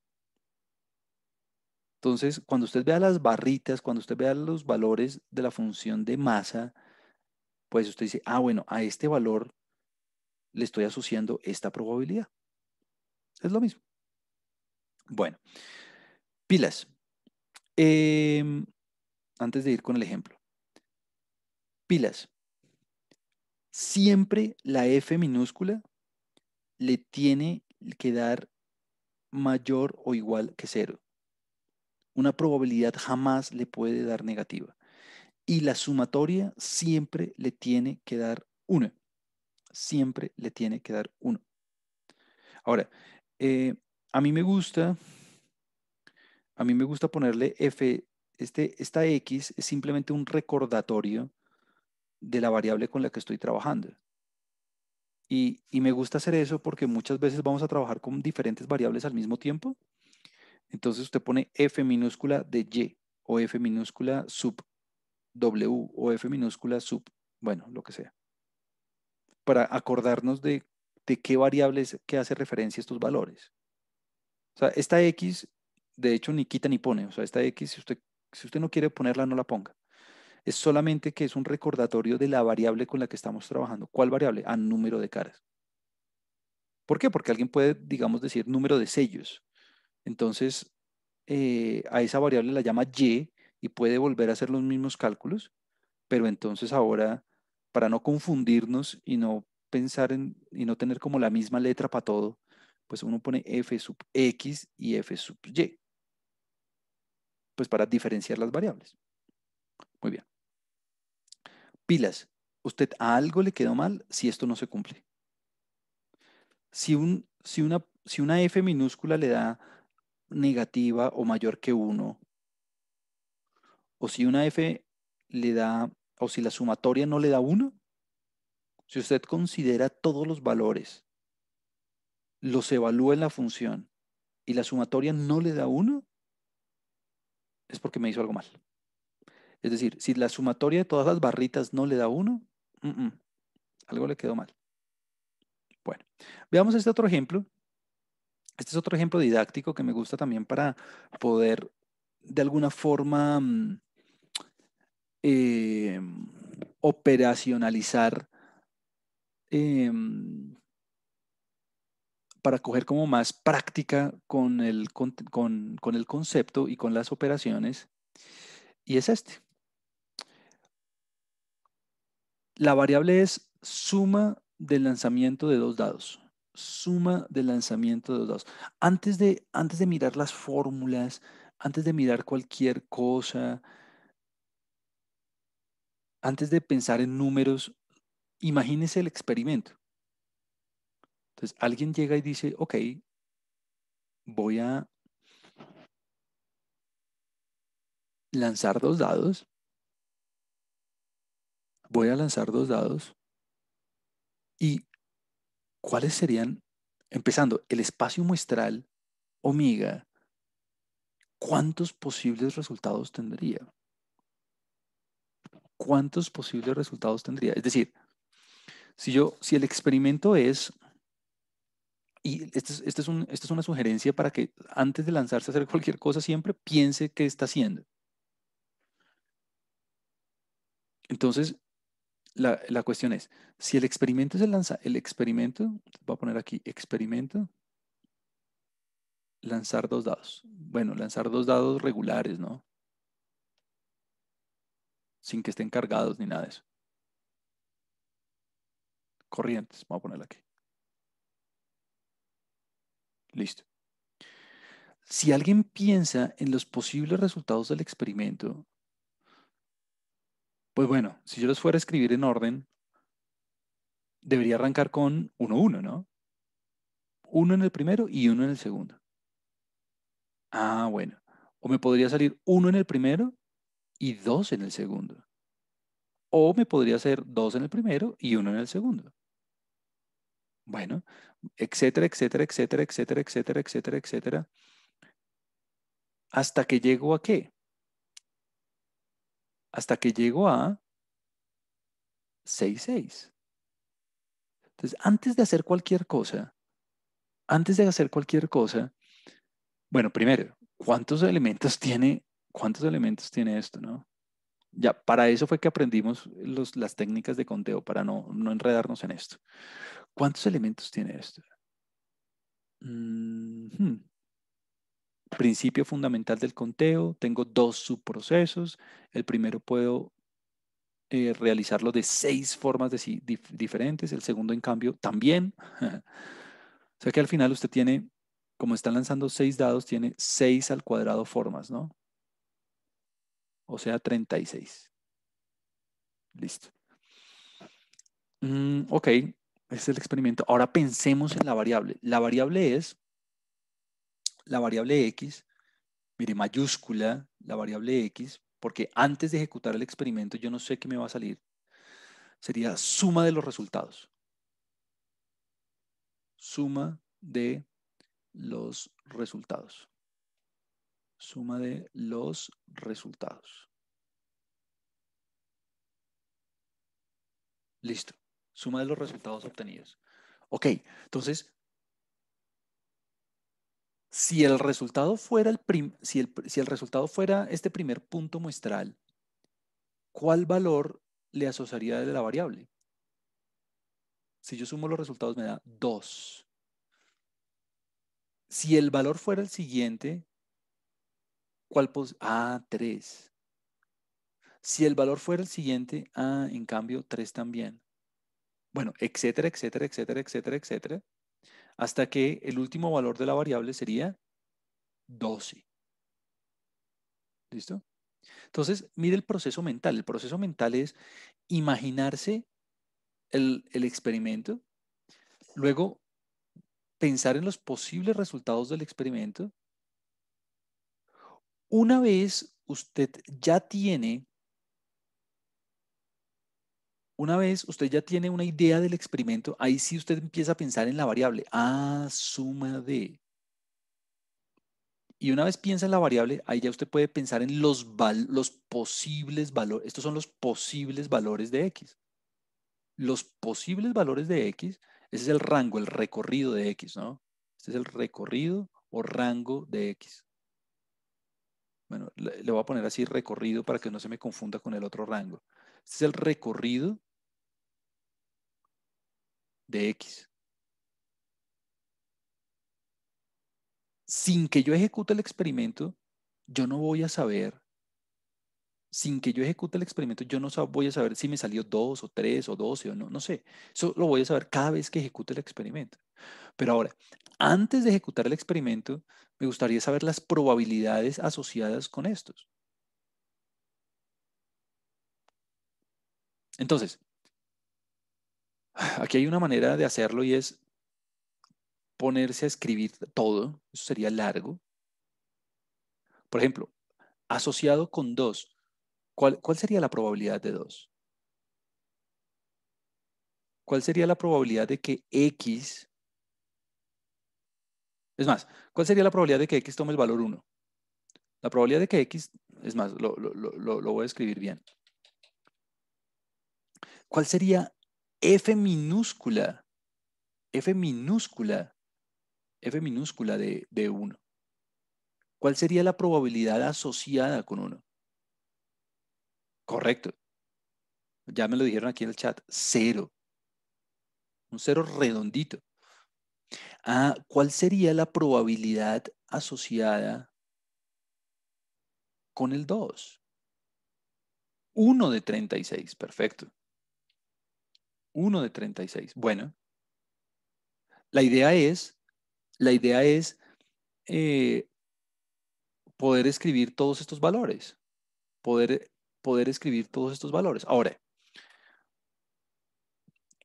Entonces, cuando usted vea las barritas, cuando usted vea los valores de la función de masa, pues usted dice, bueno, a este valor le estoy asociando esta probabilidad. Es lo mismo. Bueno, pilas. Em, Antes de ir con el ejemplo, pilas. Siempre la F minúscula le tiene que dar mayor o igual que cero. Una probabilidad jamás le puede dar negativa. Y la sumatoria siempre le tiene que dar 1. Siempre le tiene que dar 1. Ahora, eh, a mí me gusta, a mí me gusta ponerle F, esta X es simplemente un recordatorio de la variable con la que estoy trabajando. Y me gusta hacer eso porque muchas veces vamos a trabajar con diferentes variables al mismo tiempo. Entonces usted pone F minúscula de Y o F minúscula sub W o F minúscula sub, bueno, lo que sea, para acordarnos de qué variables que hace referencia a estos valores. O sea, esta X, de hecho, ni quita ni pone. O sea, esta X, si usted no quiere ponerla, no la ponga. Es solamente que es un recordatorio de la variable con la que estamos trabajando. ¿Cuál variable? Número de caras. ¿Por qué? Porque alguien puede, digamos, decir número de sellos. Entonces, a esa variable la llama y puede volver a hacer los mismos cálculos, pero entonces ahora, para no confundirnos y no pensar y no tener como la misma letra para todo, pues uno pone f sub x y f sub y, pues para diferenciar las variables. Muy bien. Pilas, usted a algo le quedó mal si esto no se cumple. Si una f minúscula le da negativa o mayor que 1, o si una f le da, o si la sumatoria no le da 1, si usted considera todos los valores, los evalúa en la función y la sumatoria no le da 1, es porque me hizo algo mal. Es decir, si la sumatoria de todas las barritas no le da 1, algo le quedó mal. Bueno, veamos este otro ejemplo. Este es otro ejemplo didáctico que me gusta también para poder de alguna forma eh, operacionalizar, em, para coger como más práctica con el concepto y con las operaciones. Y es este. La variable es suma del lanzamiento de dos dados. Suma del lanzamiento de dos dados. Antes de mirar las fórmulas, antes de mirar cualquier cosa, antes de pensar en números, imagínese el experimento. Entonces, alguien llega y dice, ok, voy a lanzar dos dados, voy a lanzar dos dados y ¿cuáles serían, empezando, el espacio muestral omega, cuántos posibles resultados tendría? ¿Cuántos posibles resultados tendría? Es decir, si el experimento es, y esta es una sugerencia para que antes de lanzarse a hacer cualquier cosa siempre piense qué está haciendo. Entonces, la cuestión es, si el experimento es el experimento, voy a poner aquí, experimento, lanzar dos dados. Bueno, lanzar dos dados regulares, ¿no? Sin que estén cargados ni nada de eso. Corrientes, vamos a ponerla aquí. Listo. Si alguien piensa en los posibles resultados del experimento, pues bueno, si yo los fuera a escribir en orden, debería arrancar con 1, 1, ¿no? Uno en el primero y uno en el segundo. Ah, bueno. O me podría salir uno en el primero y dos en el segundo. O me podría ser dos en el primero y uno en el segundo. Bueno, etcétera, etcétera, etcétera, etcétera, etcétera, etcétera, etcétera. ¿Hasta que llego a qué? Hasta que llego a 6, 6. Entonces, antes de hacer cualquier cosa, bueno, primero, cuántos elementos tiene esto, ¿no? Ya, para eso fue que aprendimos las técnicas de conteo, para no enredarnos en esto. ¿Cuántos elementos tiene esto? Mhm. Principio fundamental del conteo, tengo dos subprocesos. El primero puedo realizarlo de 6 formas diferentes, el segundo, en cambio, también. O sea que al final usted tiene, como están lanzando 6 dados, tiene 6 al cuadrado formas, ¿no? O sea, 36. Listo. Ok, ese es el experimento. Ahora pensemos en la variable. La variable x, mire, mayúscula, la variable x, porque antes de ejecutar el experimento yo no sé qué me va a salir. Sería suma de los resultados. Suma de los resultados. Suma de los resultados. Listo. Suma de los resultados obtenidos. Ok, entonces, si el resultado fuera si el resultado fuera este primer punto muestral, ¿cuál valor le asociaría de la variable? Si yo sumo los resultados me da 2. Si el valor fuera el siguiente, Ah, 3. Si el valor fuera el siguiente, en cambio, 3 también. Bueno, etcétera, etcétera, etcétera, etcétera, etcétera, hasta que el último valor de la variable sería 12. ¿Listo? Entonces, mire el proceso mental. El proceso mental es imaginarse el experimento, luego pensar en los posibles resultados del experimento. Una vez usted ya tiene, una vez usted ya tiene una idea del experimento, ahí sí usted empieza a pensar en la variable. Suma de. Y una vez piensa en la variable, ahí ya usted puede pensar en los posibles valores. Estos son los posibles valores de X. Los posibles valores de X, ese es el rango, el recorrido de X, ¿no? Este es el recorrido o rango de X. Bueno, le voy a poner así recorrido para que no se me confunda con el otro rango. Este es el recorrido de X. Sin que yo ejecute el experimento, yo no voy a saber, sin que yo ejecute el experimento, yo no voy a saber si me salió 2 o 3 o 12 o no, no sé. Eso lo voy a saber cada vez que ejecute el experimento. Pero ahora, antes de ejecutar el experimento, me gustaría saber las probabilidades asociadas con estos. Entonces, aquí hay una manera de hacerlo y es ponerse a escribir todo, eso sería largo. Por ejemplo, asociado con 2, ¿cuál sería la probabilidad de 2? ¿Cuál sería la probabilidad de que X, es más, cuál sería la probabilidad de que X tome el valor 1? La probabilidad de que X, es más, lo voy a escribir bien. ¿Cuál sería F minúscula? F minúscula, F minúscula de 1. ¿Cuál sería la probabilidad asociada con 1? Correcto. Ya me lo dijeron aquí en el chat. 0. Un 0 redondito. Ah, ¿cuál sería la probabilidad asociada con el 2? 1 de 36. Perfecto. 1 de 36. Bueno, la idea es, la idea es eh, poder escribir todos estos valores. Poder, poder escribir todos estos valores. Ahora,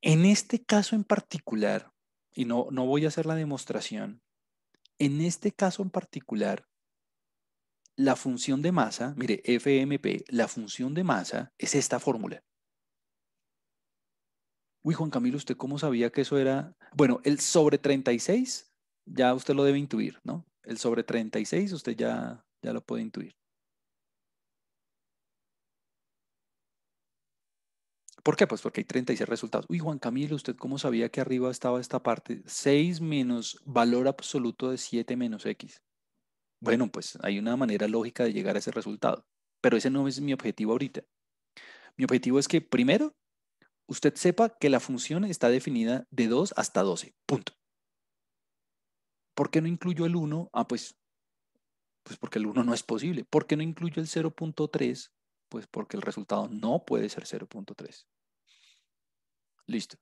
en este caso en particular, y no voy a hacer la demostración, en este caso en particular, la función de masa, mire, FMP, la función de masa es esta fórmula. Uy, Juan Camilo, ¿usted cómo sabía que eso era? Bueno, el sobre 36, ya usted lo debe intuir, ¿no? El sobre 36 usted ya lo puede intuir. ¿Por qué? Pues porque hay 36 resultados. Uy, Juan Camilo, ¿usted cómo sabía que arriba estaba esta parte? 6 menos valor absoluto de 7 menos X. Bueno, pues hay una manera lógica de llegar a ese resultado, pero ese no es mi objetivo ahorita. Mi objetivo es que primero usted sepa que la función está definida de 2 hasta 12. Punto. ¿Por qué no incluyo el 1? Ah, pues porque el 1 no es posible. ¿Por qué no incluyo el 0.3? Pues porque el resultado no puede ser 0.3. Listo.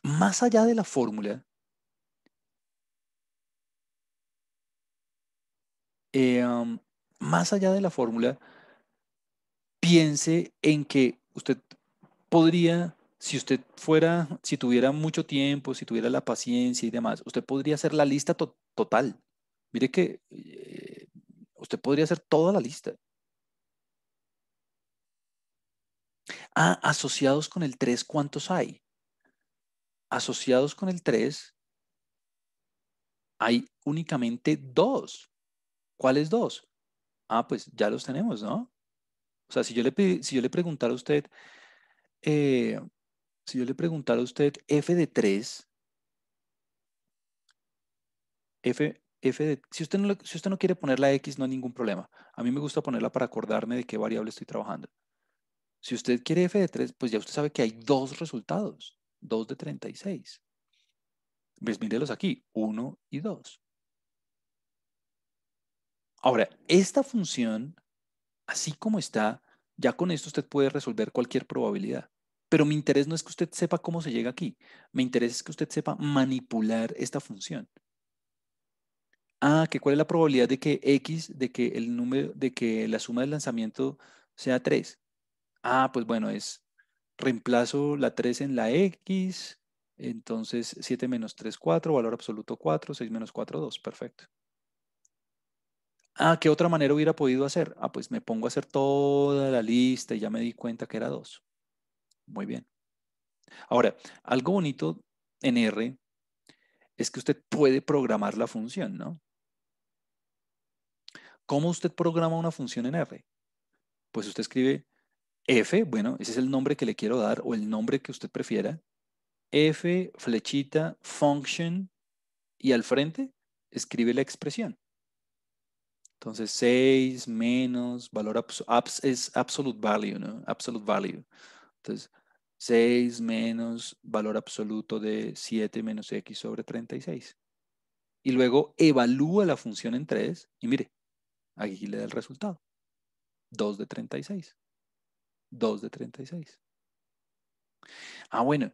Más allá de la fórmula, más allá de la fórmula, piense en que usted podría, si usted fuera, si tuviera mucho tiempo, si tuviera la paciencia y demás, usted podría hacer la lista total. Mire que usted podría hacer toda la lista. Ah, asociados con el 3, ¿cuántos hay? Asociados con el 3 hay únicamente 2. ¿Cuáles 2? Ah, pues ya los tenemos, ¿no? O sea, si yo le preguntara a usted, eh, si yo le preguntara a usted f de 3, si usted no quiere poner la X, no hay ningún problema. A mí me gusta ponerla para acordarme de qué variable estoy trabajando. Si usted quiere f de 3, pues ya usted sabe que hay dos resultados, 2 de 36. Pues mírelos aquí, 1 y 2. Ahora, esta función, así como está, ya con esto usted puede resolver cualquier probabilidad. Pero mi interés no es que usted sepa cómo se llega aquí. Mi interés es que usted sepa manipular esta función. Ah, que cuál es la probabilidad de que X, de que el número, de que la suma del lanzamiento sea 3. Ah, pues bueno, reemplazo la 3 en la X, entonces 7 menos 3, 4, valor absoluto 4, 6 menos 4, 2, perfecto. Ah, ¿qué otra manera hubiera podido hacer? Ah, pues me pongo a hacer toda la lista y ya me di cuenta que era 2. Muy bien. Ahora, algo bonito en R es que usted puede programar la función, ¿no? ¿Cómo usted programa una función en R? Pues usted escribe F, bueno, ese es el nombre que le quiero dar o el nombre que usted prefiera. F, flechita, function y al frente escribe la expresión. Entonces 6 menos valor es absolute value, ¿no? Absolute value. Entonces 6 menos valor absoluto de 7 menos x sobre 36. Y luego evalúa la función en 3 y mire, aquí le da el resultado. 2 de 36. 2 de 36. Ah, bueno,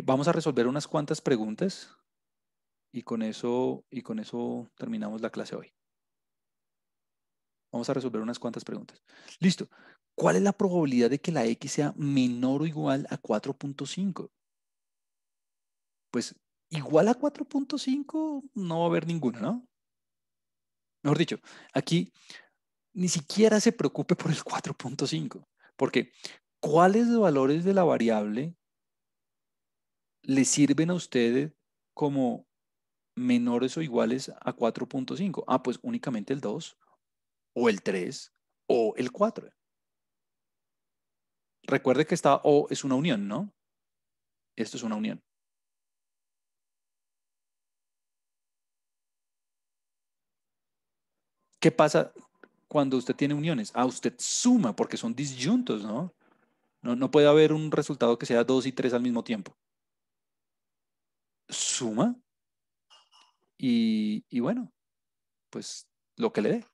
vamos a resolver unas cuantas preguntas y con eso terminamos la clase hoy. Vamos a resolver unas cuantas preguntas. Listo. ¿Cuál es la probabilidad de que la X sea menor o igual a 4.5? pues igual a 4.5 no va a haber ninguna, ¿no? Mejor dicho, aquí ni siquiera se preocupe por el 4.5, porque ¿cuáles valores de la variable le sirven a usted como menores o iguales a 4.5? Ah, pues únicamente el 2 o el 3 o el 4. Recuerde que esta O es una unión, ¿no? Esto es una unión. ¿Qué pasa cuando usted tiene uniones? Ah, usted suma porque son disyuntos, ¿no? No puede haber un resultado que sea 2 y 3 al mismo tiempo. Suma y bueno, pues lo que le dé.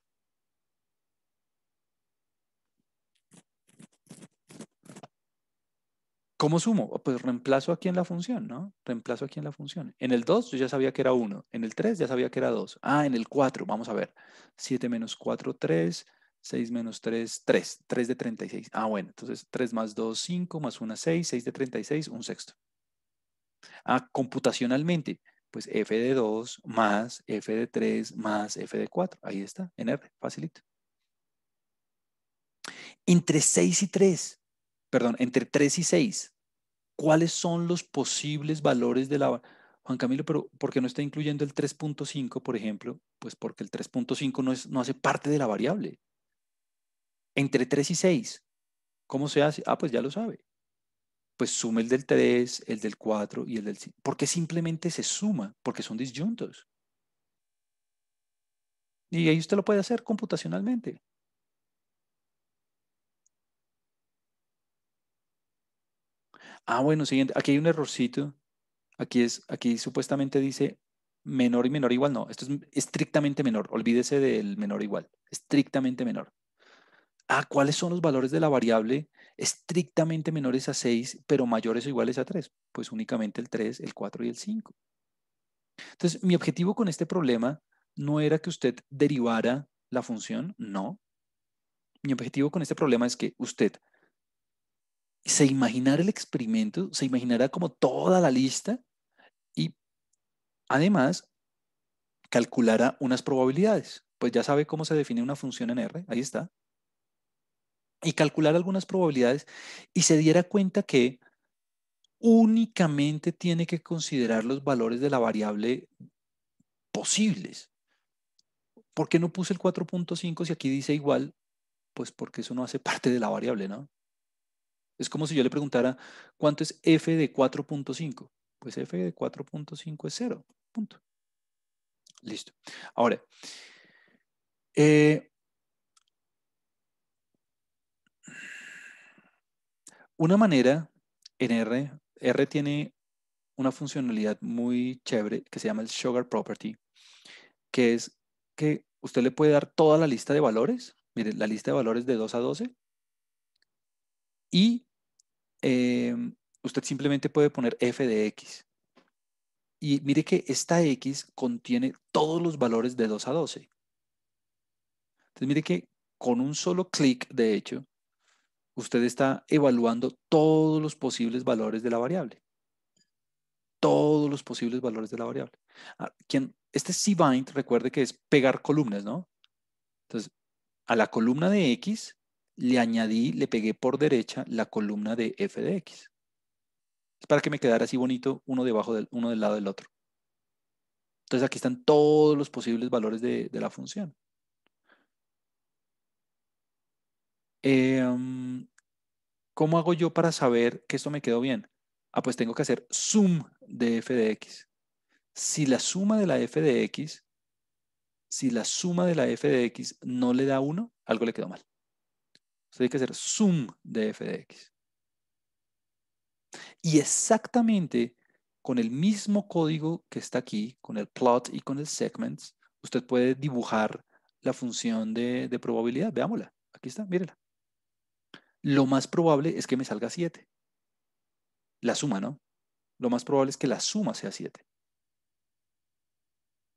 ¿Cómo sumo? Pues reemplazo aquí en la función, ¿no? Reemplazo aquí en la función. En el 2 yo ya sabía que era 1. En el 3 ya sabía que era 2. Ah, en el 4, vamos a ver. 7 menos 4, 3. 6 menos 3, 3. 3 de 36. Ah, bueno, entonces 3 más 2, 5, más 1, 6. 6 de 36, un sexto. Ah, computacionalmente, pues f de 2 más f de 3 más f de 4. Ahí está, en R, facilito. Entre 6 y 3, perdón, entre 3 y 6. ¿Cuáles son los posibles valores de la... Juan Camilo, pero ¿por qué no está incluyendo el 3.5, por ejemplo? Pues porque el 3.5 no hace parte de la variable. Entre 3 y 6, ¿cómo se hace? Ah, pues ya lo sabe. Pues suma el del 3, el del 4 y el del 5. ¿Por qué simplemente se suma? Porque son disyuntos. Y ahí usted lo puede hacer computacionalmente. Ah, bueno, siguiente. Aquí hay un errorcito. Aquí supuestamente dice menor y menor igual. No, esto es estrictamente menor. Olvídese del menor igual. Estrictamente menor. Ah, ¿cuáles son los valores de la variable estrictamente menores a 6, pero mayores o iguales a 3? Pues únicamente el 3, el 4 y el 5. Entonces, mi objetivo con este problema no era que usted derivara la función, no. Mi objetivo con este problema es que usted se imaginara el experimento, se imaginara como toda la lista y además calculara unas probabilidades. Pues ya sabe cómo se define una función en R, ahí está. Y calcular algunas probabilidades y se diera cuenta que únicamente tiene que considerar los valores de la variable posibles. ¿Por qué no puse el 4.5 si aquí dice igual? Pues porque eso no hace parte de la variable, ¿no? Es como si yo le preguntara, ¿cuánto es f de 4.5? Pues f de 4.5 es cero. Punto. Listo. Ahora, eh, una manera en R tiene una funcionalidad muy chévere que se llama el sugar property, que es que usted le puede dar toda la lista de valores, mire, la lista de valores de 2 a 12, y usted simplemente puede poner f de x. Y mire que esta x contiene todos los valores de 2 a 12. Entonces mire que con un solo clic, de hecho, usted está evaluando todos los posibles valores de la variable. Todos los posibles valores de la variable. Este cbind, recuerde que es pegar columnas, ¿no? Entonces, a la columna de x le pegué por derecha la columna de f de x. Es para que me quedara así bonito uno del lado del otro. Entonces aquí están todos los posibles valores de la función. Em, ¿Cómo hago yo para saber que esto me quedó bien? Ah, pues tengo que hacer sum de f de x. Si la suma de la f de x, si la suma de la f de x no le da 1, algo le quedó mal. Entonces hay que hacer sum de f de x. Y exactamente con el mismo código que está aquí, con el plot y con el segments, usted puede dibujar la función de probabilidad. Veámosla. Aquí está, mírela. Lo más probable es que me salga 7. La suma, ¿no? Lo más probable es que la suma sea 7.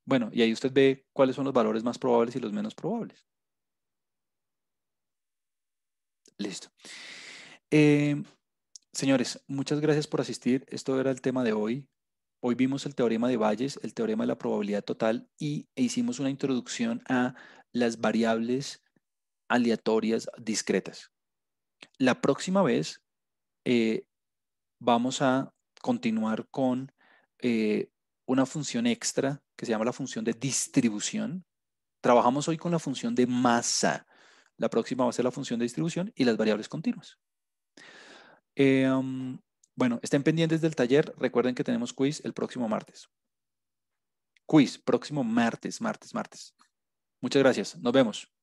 Bueno, y ahí usted ve cuáles son los valores más probables y los menos probables. Listo. Eh, Señores, muchas gracias por asistir. Esto era el tema de hoy. Hoy vimos el teorema de Bayes, el teorema de la probabilidad total e hicimos una introducción a las variables aleatorias discretas. La próxima vez eh, vamos a continuar con una función extra que se llama la función de distribución. Trabajamos hoy con la función de masa. La próxima va a ser la función de distribución y las variables continuas. Bueno, estén pendientes del taller. Recuerden que tenemos quiz el próximo martes. Quiz, próximo martes. Muchas gracias. Nos vemos.